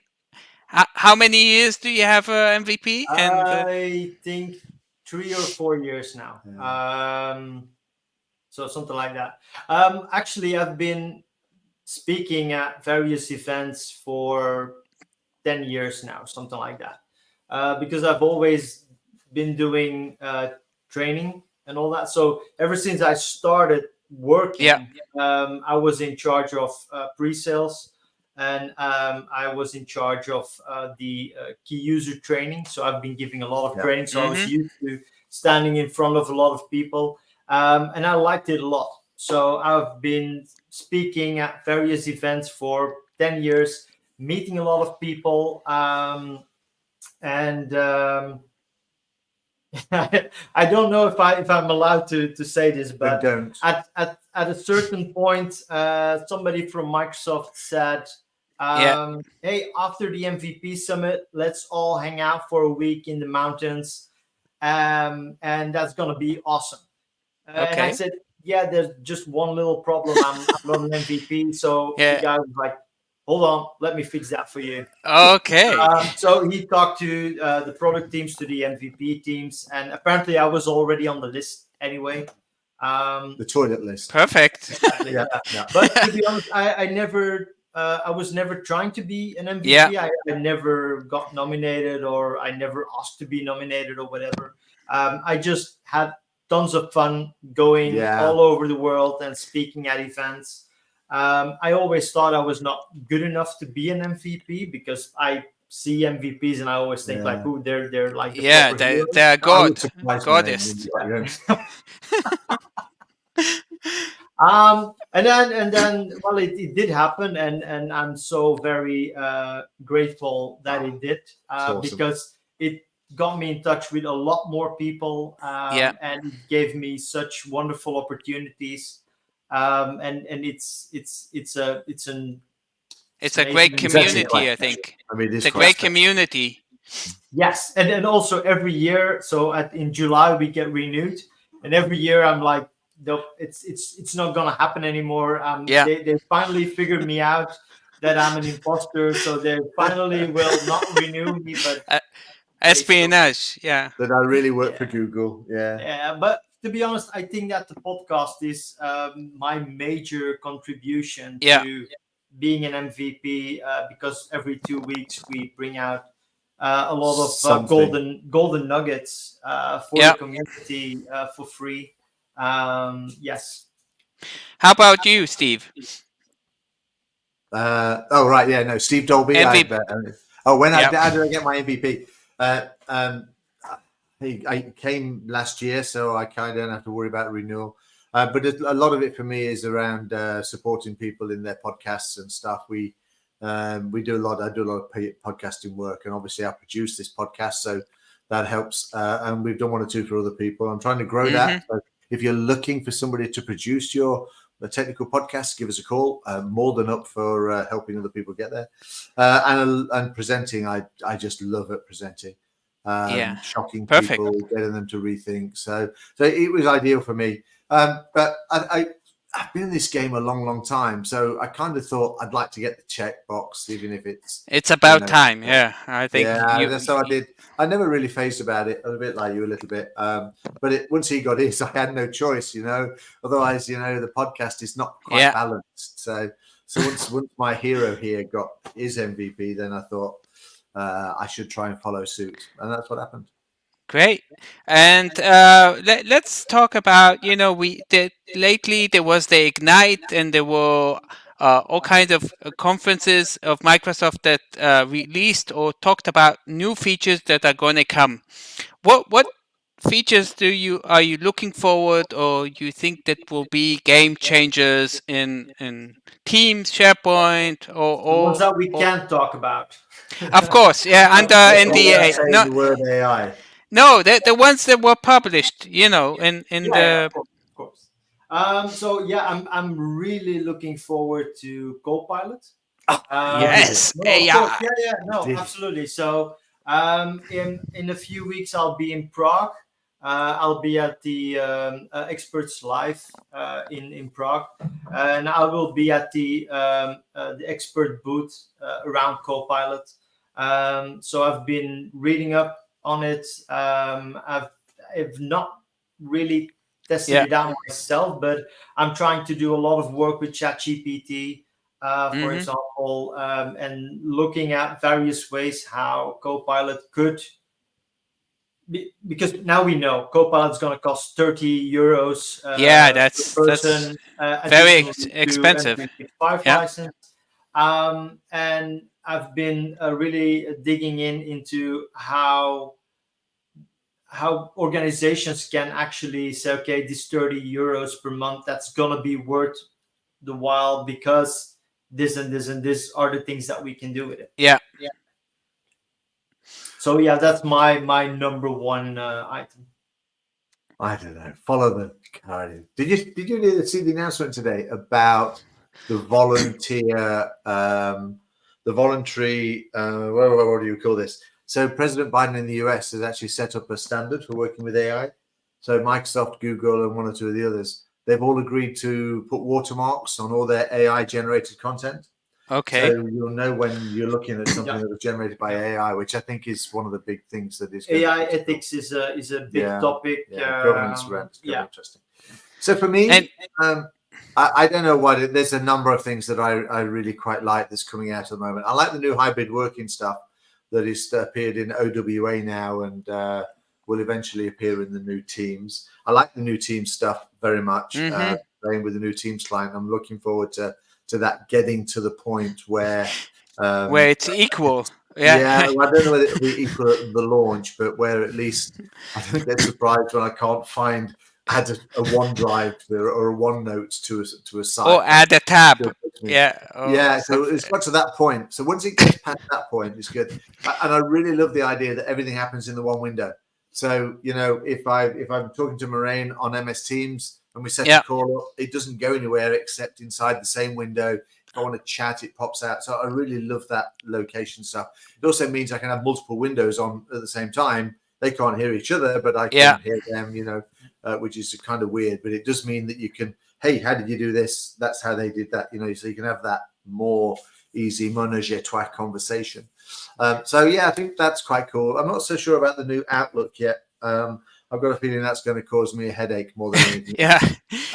how many years do you have MVP? I think 3 or 4 years now. So something like that. Actually, I've been speaking at various events for 10 years now, something like that. Because I've always been doing training and all that. So ever since I started working, I was in charge of pre-sales, and I was in charge of the key user training. So I've been giving a lot of training. So I was used to standing in front of a lot of people, and I liked it a lot. So I've been speaking at various events for 10 years, meeting a lot of people, and I don't know if I'm allowed to say this, but at a certain point, somebody from Microsoft said, "Hey, after the MVP summit, let's all hang out for a week in the mountains, and that's gonna be awesome." And I said, "Yeah, there's just one little problem. I'm not an MVP." So the guy was like, hold on, let me fix that for you. Okay. So he talked to the product teams, to the MVP teams, and apparently I was already on the list anyway. The toilet list. Perfect. Exactly, Yeah. yeah. But to be honest, I was never trying to be an MVP. Yeah. I never got nominated, or I never asked to be nominated, or whatever. I just had tons of fun going Yeah. all over the world and speaking at events. I always thought I was not good enough to be an MVP, because I see MVPs and I always think like, Yeah. "Ooh, they're like the Yeah, proper heroes." they're I God, was surprised, goddess. Marijn, when you- And then well, it did happen, and I'm so very grateful that it did, awesome. because it got me in touch with a lot more people, Yeah. and it gave me such wonderful opportunities, and It's a amazing great It's actually community, quite I special. think. I mean, It's a great community. Yes, and also every year. So in July we get renewed, and every year I'm like, nope, it's not gonna happen anymore. Yeah. They finally figured me out that I'm an imposter, so they finally will not renew me. But Espionage. Yeah. That I really work Yeah. for Google. Yeah. yeah, but to be honest, I think that the podcast is my major contribution Yeah. to being an MVP, because every 2 weeks we bring out a lot of Something. golden nuggets for Yeah. the community for free. Yes. How about you, Steve? Oh right, yeah, no, Steve Dalby. MVP. When Yeah. how did I get my MVP? I came last year, so I kind of don't have to worry about renewal. But a lot of it for me is around supporting people in their podcasts and stuff. We do a lot. I do a lot of podcasting work, and obviously I produce this podcast, so that helps. And we've done one or two for other people. I'm trying to grow that. So if you're looking for somebody to produce your technical podcast, give us a call. More than up for helping other people get there. And presenting, I just love it, presenting. Yeah. Shocking Perfect. people, getting them to rethink. So it was ideal for me. But I've been in this game a long time, so I kind of thought I'd like to get the check box, even if It's about know, time. Yeah. I think that's how I did. I never really phased about it. A bit like you, a little bit. But once he got his, I had no choice. Otherwise, the podcast is not quite Yeah. balanced. So once my hero here got his MVP, then I thought I should try and follow suit, and that's what happened. Great. And let's talk about, lately there was the Ignite, and there were all kinds of conferences of Microsoft that released or talked about new features that are going to come. What features are you looking forward, or you think that will be game changers in Teams, SharePoint, The ones that we or can't talk about. of course, yeah, under NDA. Saying No, the word AI. no, the ones that were published, in Yeah, the of course. So yeah, I'm really looking forward to Copilot. yes, No, of AI. course. Yeah, no, Indeed. absolutely. So in a few weeks I'll be in Prague. I'll be at the Experts Live in Prague, and I will be at the expert booth around Copilot. So I've been reading up on it. I've not really tested Yeah. it out myself, but I'm trying to do a lot of work with ChatGPT, for example, and looking at various ways how Copilot could. Because now we know Copilot is going to cost 30 euros Yeah, per person, very additionally to expensive. M365 Yeah. license. And I've been really digging into how organizations can actually say, okay, this 30 euros per month, that's going to be worth the while, because this and this and this are the things that we can do with it. Yeah. So yeah, that's my number one item. I don't know. Follow the card. Did you see the announcement today about the volunteer, the voluntary? What do you call this? So President Biden in the US has actually set up a standard for working with AI. So Microsoft, Google, and one or two of the others, they've all agreed to put watermarks on all their AI generated content. Okay. So you'll know when you're looking at something that was generated by AI, which I think is one of the big things that is going AI to be ethics is a big topic. governance around is very interesting. So for me, I don't know what there's a number of things that I really quite like that's coming out at the moment. I like the new hybrid working stuff that is appeared in OWA now and will eventually appear in the new Teams. I like the new Teams stuff very much. Playing with the new Teams client, I'm looking forward to that getting to the point where it's equal. Yeah, well, I don't know whether it'll be equal at the launch, but where at least I don't get surprised when I can't add a OneDrive or a OneNote to a site. Or add a tab. So it's got to that point. So once it gets past that point, it's good. And I really love the idea that everything happens in the one window. So, if I'm talking to Marijn on MS Teams and we set a call up, it doesn't go anywhere except inside the same window. If I want to chat, it pops out. So I really love that location stuff. It also means I can have multiple windows on at the same time. They can't hear each other, but I can hear them, which is kind of weird. But it does mean that you can, hey, how did you do this? That's how they did that, so you can have that more easy menage a trois conversation. I think that's quite cool. I'm not so sure about the new Outlook yet. I've got a feeling that's going to cause me a headache more than anything.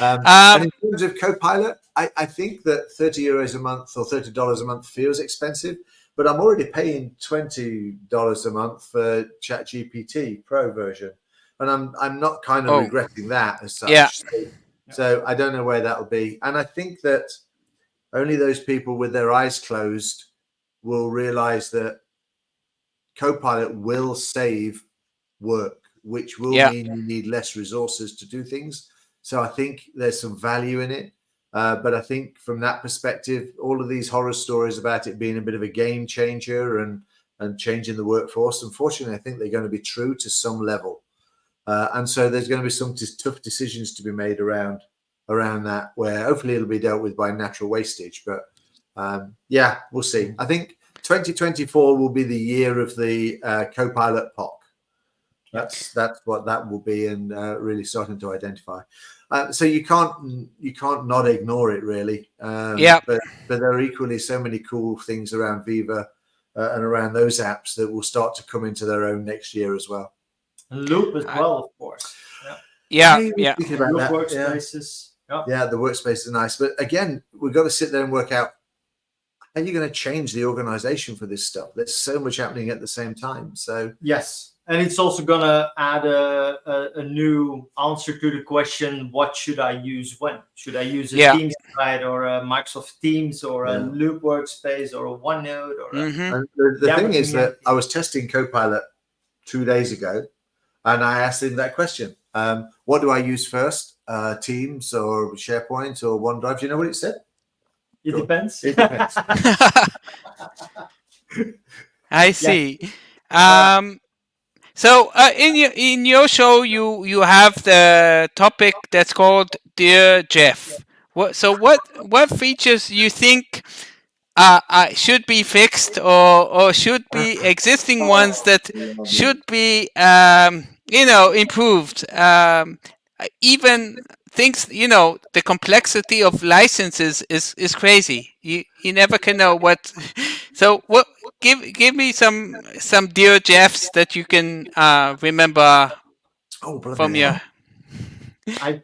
And in terms of Copilot, I think that €30 a month or $30 a month feels expensive, but I'm already paying $20 a month for ChatGPT Pro version, and I'm not kind of regretting that as such. So I don't know where that'll be, and I think that only those people with their eyes closed will realize that Copilot will save work, which will mean you need less resources to do things. So I think there's some value in it. But I think from that perspective, all of these horror stories about it being a bit of a game changer and changing the workforce, unfortunately, I think they're going to be true to some level. And so there's going to be some tough decisions to be made around that, where hopefully it'll be dealt with by natural wastage. But we'll see. I think 2024 will be the year of the Copilot POC. That's what that will be, and really starting to identify. So you can't not ignore it, really. But there are equally so many cool things around Viva and around those apps that will start to come into their own next year as well. And Loop as well, of course. Thinking about Loop that. workspaces. Yeah, the workspace is nice, but again, we've got to sit there and work out how you're going to change the organization for this stuff. There's so much happening at the same time. So yes. And it's also going to add a new answer to the question, what should I use when? Should I use a Teams site or a Microsoft Teams or a Loop workspace or a OneNote? And the thing is that I was testing Copilot 2 days ago, and I asked him that question. What do I use first? Teams or SharePoint or OneDrive? Do you know what it said? It depends. It depends. I see. So in your show, you have the topic that's called Dear Jeff. What features you think should be fixed or should be existing ones that should be improved? Even things, the complexity of licenses is crazy. You never can know what. So what? Give me some Dear Jeffs that you can remember from your. I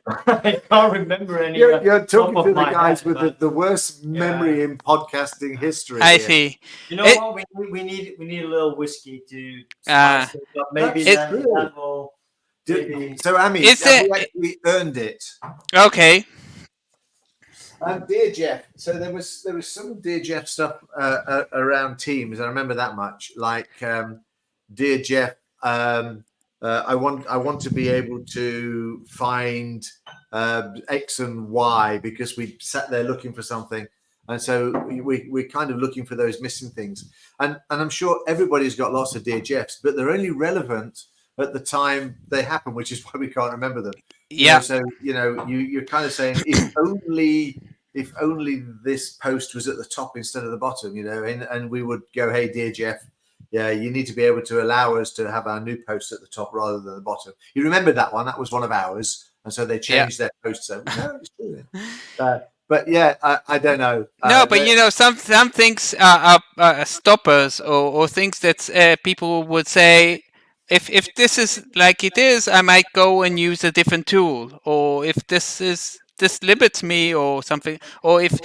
can't remember any. You're talking to the guys with the worst memory in podcasting history. I see. You know what? We need a little whiskey to spice it up. Maybe that will. So, Ami, have we actually earned it? Okay. Dear Jeff. So there was some Dear Jeff stuff around Teams. I remember that much. Like, Dear Jeff, I want to be able to find X and Y because we sat there looking for something, and so we're kind of looking for those missing things. And I'm sure everybody's got lots of Dear Jeffs, but they're only relevant at the time they happen, which is why we can't remember them. So you're kind of saying if only this post was at the top instead of the bottom, and we would go, hey, Dear Jeff, you need to be able to allow us to have our new post at the top rather than the bottom. You remember that one? That was one of ours, and so they changed their post. So no, it's true. But but yeah, I don't know. No, but some things are stoppers or things that people would say. If this is like it is, I might go and use a different tool. Or if this limits me or something. Or if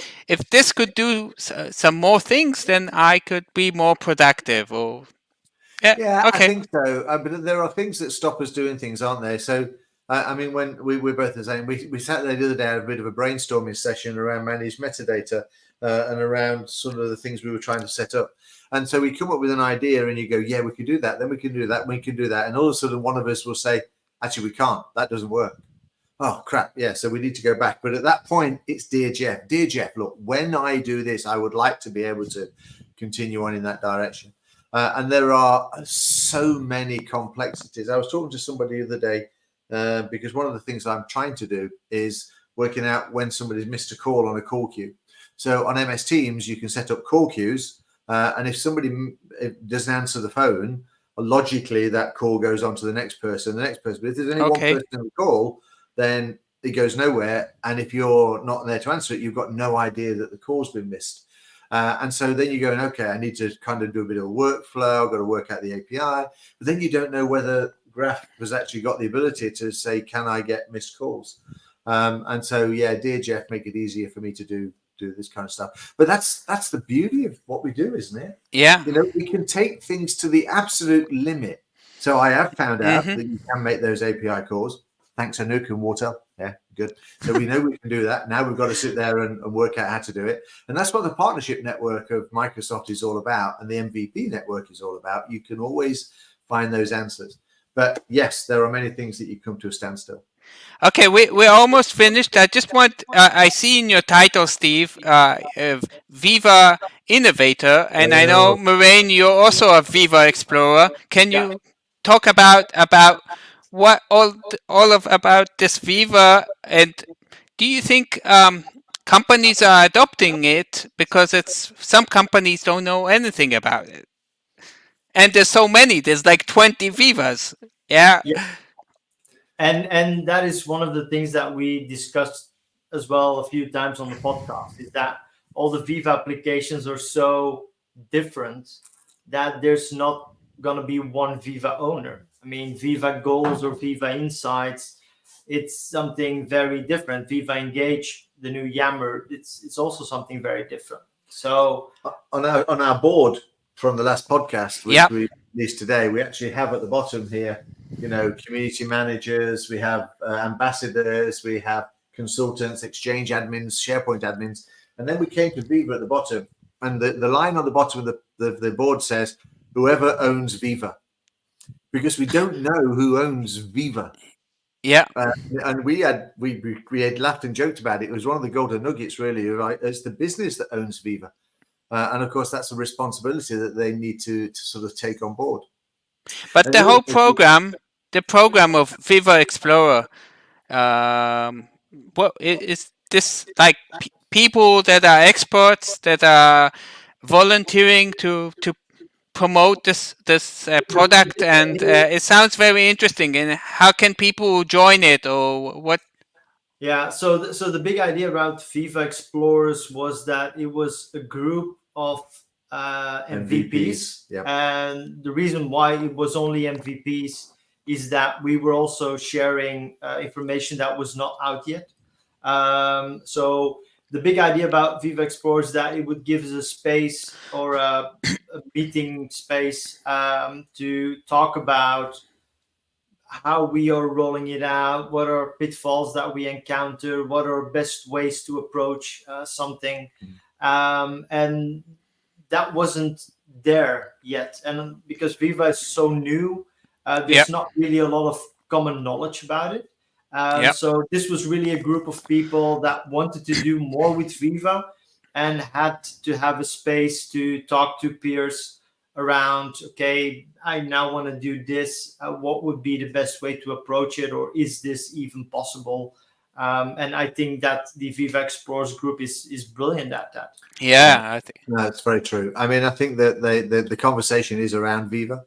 this could do some more things, then I could be more productive. Or yeah, Yeah, I okay, think so. But there are things that stop us doing things, aren't there? So, I mean, when we're both the same, we sat there the other day, had a bit of a brainstorming session around managed metadata and around sort of the things we were trying to set up. And so we come up with an idea, and you go, "Yeah, we can do that. Then we can do that. We can do that." And all of a sudden, one of us will say, "Actually, we can't. That doesn't work." Oh crap! Yeah, so we need to go back. But at that point, it's dear Jeff. Look, when I do this, I would like to be able to continue on in that direction. And there are so many complexities. I was talking to somebody the other day because one of the things I'm trying to do is working out when somebody's missed a call on a call queue. So on MS Teams, you can set up call queues. And if somebody doesn't answer the phone, logically that call goes on to the next person. But if there's only one person on the call, then it goes nowhere. And if you're not there to answer it, you've got no idea that the call's been missed. And so then you're going, okay, I need to kind of do a bit of a workflow. I've got to work out the API. But then you don't know whether Graph has actually got the ability to say, can I get missed calls? And so, yeah, dear Jeff, make it easier for me to do this kind of stuff. But that's the beauty of what we do, isn't it? yeah. We can take things to the absolute limit. So I have found out that you can make those API calls. Thanks, Anouk and Water. Yeah, good. So we know we can do that. Now we've got to sit there and work out how to do it. And that's what the partnership network of Microsoft is all about. And the MVP network is all about. You can always find those answers. But yes, there are many things that you come to a standstill. Okay, we're almost finished. I just want, I see in your title, Steve, Viva Innovator, and I know, Marijn, you're also a Viva Explorer. Can you talk about what about this Viva, and do you think companies are adopting it because some companies don't know anything about it, and there's so many. There's like 20 Vivas. Yeah. And that is one of the things that we discussed as well a few times on the podcast, is that all the Viva applications are so different that there's not going to be one Viva owner. I mean, Viva Goals or Viva Insights, it's something very different. Viva Engage, the new Yammer, it's also something very different. So on our board from the last podcast, which we released today, we actually have at the bottom here, community managers, we have ambassadors, we have consultants, Exchange admins, SharePoint admins, and then we came to Viva at the bottom, and the line on the bottom of the board says, whoever owns Viva, because we don't know who owns Viva. Yeah. And we had laughed and joked about it. It was one of the golden nuggets, really. Right? It's the business that owns Viva. And of course, that's a responsibility that they need to sort of take on board. But the whole program, of Viva Explorer, what is this like? People that are experts that are volunteering to promote this product, and it sounds very interesting. And how can people join it, or what? Yeah, so the big idea about Viva Explorers was that it was a group of MVPs. And the reason why it was only MVPs is that we were also sharing information that was not out yet. So the big idea about Viva Explorers is that it would give us a space or a meeting space to talk about how we are rolling it out, what are pitfalls that we encounter, what are best ways to approach something. And that wasn't there yet. And because Viva is so new, there's not really a lot of common knowledge about it. So this was really a group of people that wanted to do more with Viva and had to have a space to talk to peers around, okay, I now want to do this. What would be the best way to approach it? Or is this even possible? And I think that the Viva Explorers group is brilliant at that. Yeah, I think no, it's very true. I mean, I think that the conversation is around Viva.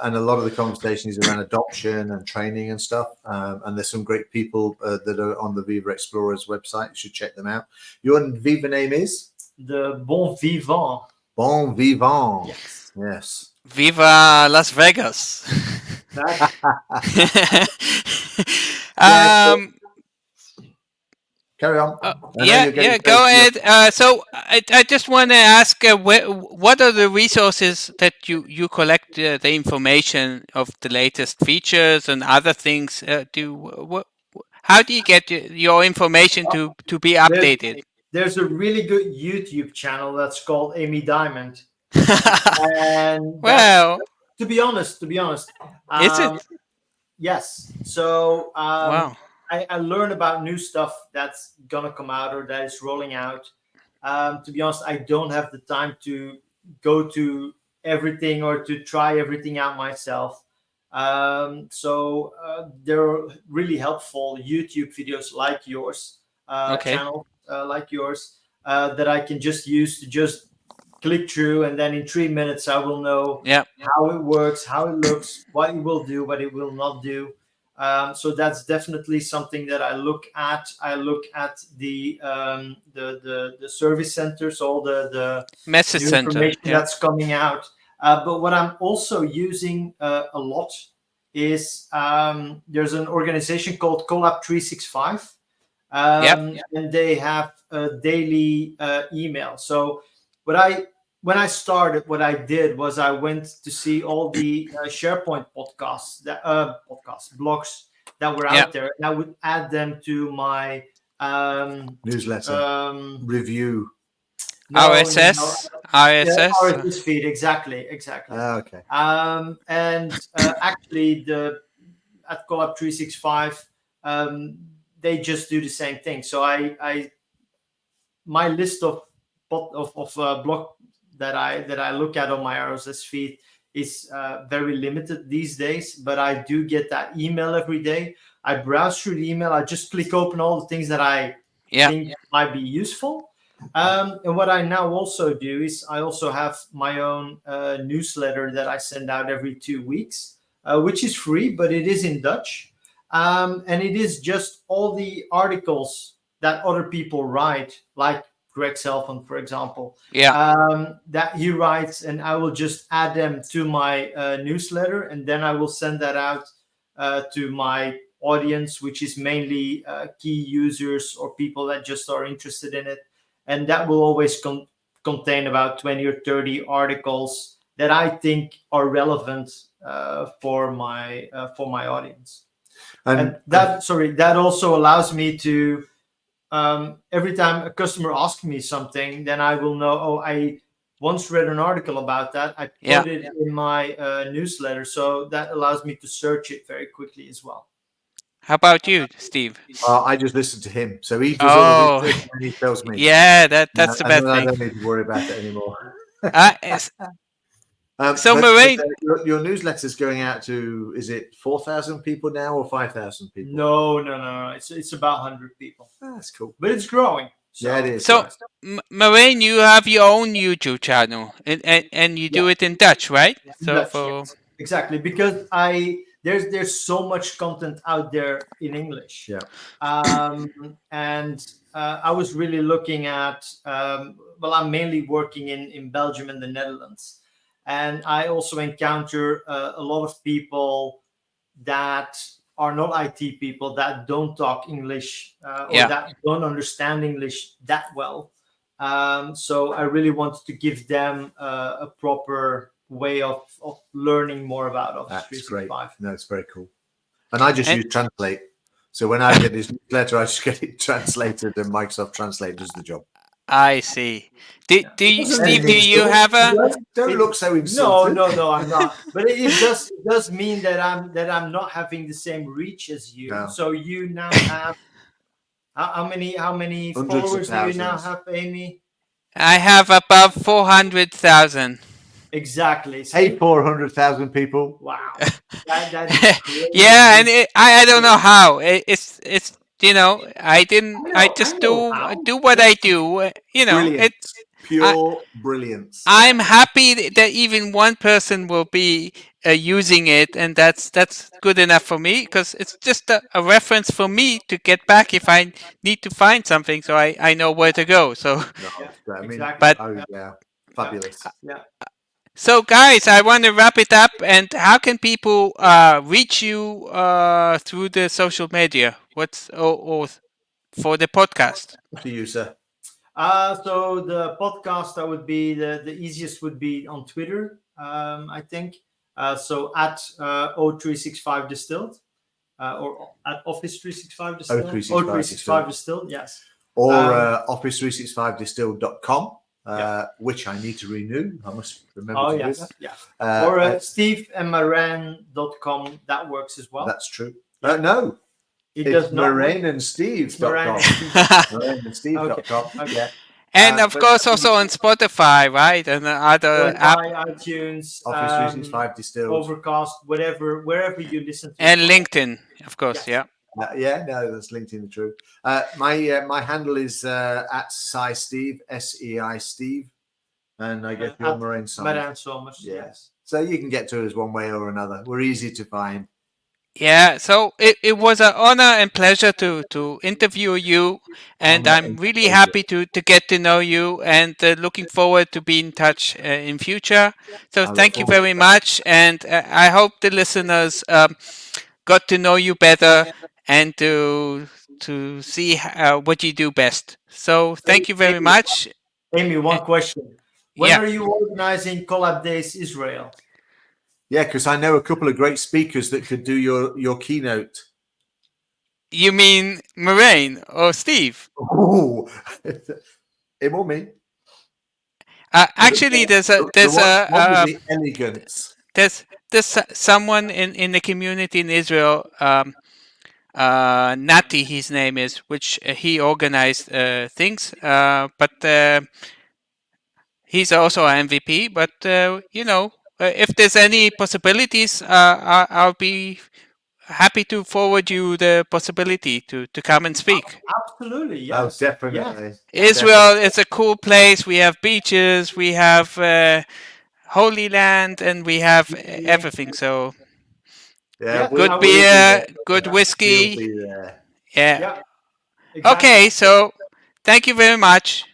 and a lot of the conversation is around adoption and training and stuff. And there's some great people that are on the Viva Explorers website. You should check them out. Your Viva name is? The Bon Vivant. Bon Vivant. Yes. Yes. Viva Las Vegas. That, Carry on. Go ahead. So I just want to ask, what are the resources that you collect the information of the latest features and other things? How do you get your information to be updated? there's a really good YouTube channel that's called Amy Diamond. And Well, to be honest, is it? yes. So Wow. I learn about new stuff that's gonna come out or that is rolling out. To be honest, I don't have the time to go to everything or to try everything out myself. So they're really helpful YouTube videos like yours, Okay. channel like yours, that I can just use to just click through, and then in 3 minutes I will know Yeah. how it works, how it looks, what it will do, what it will not do. So that's definitely something that I look at. I look at the service centers, all the Message new center. information Yeah. that's coming out. But what I'm also using a lot is there's an organization called Collab 365, and they have a daily email. So when I started, what I did was I went to see all the SharePoint blogs that were out there, and I would add them to my newsletter review. RSS. RSS feed, exactly. Okay. And actually, at Collab 365, they just do the same thing. So my list of blog that I look at on my RSS feed is very limited these days, but I do get that email every day. I browse through the email. I just click open all the things that I think might be useful. And what I now also do is I also have my own newsletter that I send out every 2 weeks, which is free, but it is in Dutch. And it is just all the articles that other people write, like Greg Selfon, for example, that he writes, and I will just add them to my newsletter, and then I will send that out to my audience, which is mainly key users or people that just are interested in it. And that will always contain about 20 or 30 articles that I think are relevant for my audience. And that also allows me to, every time a customer asks me something, then I will know, I once read an article about that. I put it in my newsletter. So that allows me to search it very quickly as well. How about you, Steve? I just listen to him. So he does all the research and he tells me. Yeah, that's the best thing. I don't need to worry about it anymore. So, Marijn, your newsletter's going out to, is it 4,000 people now or 5,000 people? No. It's about 100 people. That's cool. But it's growing. So. Yeah, it is. So, Marijn, you have your own YouTube channel, and you do it in Dutch, right? Yes. Exactly, because there's so much content out there in English. Yeah. And I was really looking at, I'm mainly working in Belgium and the Netherlands. And I also encounter a lot of people that are not IT people, that don't talk English or that don't understand English that well. So I really wanted to give them a proper way of learning more about Office 365. Great. No, it's very cool. And I just use Translate. So when I get this newsletter, I just get it translated, and Microsoft Translate does the job. I see. Steve, do you have a? Don't look so insulted. No, I'm not. But it does mean that I'm not having the same reach as you. No. So you now have how many followers do you now have, Amy? I have above 400,000. Exactly. Hey, 400,000 people. Wow. That's yeah, and I don't know how. It's I just do what I do. Brilliant. Pure brilliance. I'm happy that even one person will be using it, and that's good enough for me, because it's just a reference for me to get back if I need to find something, so I know where to go. So, No, Yeah, it's great. I mean, exactly. but oh yeah, fabulous. Yeah. so guys, I want to wrap it up. And how can people reach you through the social media? What's or for the podcast? To you, sir. So the podcast that would be the easiest would be on Twitter, I think. So at O365 Distilled, or at Office 365 Distilled. O365 Distilled, yes. Or office365distilled.com, which I need to renew. I must remember to do that. Yeah. Or steveandmarijn.com, that works as well. That's true. No, It it's does not work. MareinandSteve.com. MareinandSteve.com. Okay. Yeah. And of but- course, also on Spotify, right? And other app Spotify, iTunes, Office 365 Distilled. Overcast, wherever you listen to. and LinkedIn, of course. Yes. Yeah. Yeah, no, that's LinkedIn true. My handle is at SciSteve, SEI Steve, and I guess you're Marijn Summers. Marijn Summers, yes. So you can get to us one way or another. We're easy to find. Yeah, so it was an honor and pleasure to interview you, and I'm really happy to get to know you, and looking forward to be in touch in future. So thank you very much, and I hope the listeners got to know you better and to see what you do best. So thank you very much. Amy, one question. When Yeah. are you organizing Collab Days Israel? Yeah, because I know a couple of great speakers that could do your keynote. You mean Marijn or Steve? Oh, him or me? Actually, there's One with the elegance. there's someone in the community in Israel, Nati, his name is, which he organized things, but he's also an MVP. But if there's any possibilities, I'll be happy to forward you the possibility to come and speak. Absolutely, yes. Oh, definitely. Israel is a cool place. We have beaches, we have Holy Land, and we have everything. So Yeah, good we'll beer, be good there. whiskey. We'll be there. Yeah. Exactly. Okay, so thank you very much.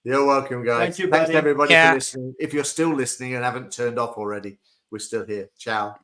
You're welcome, guys. Thank you, Thanks buddy. everybody Yeah. for listening. If you're still listening and haven't turned off already, we're still here. Ciao.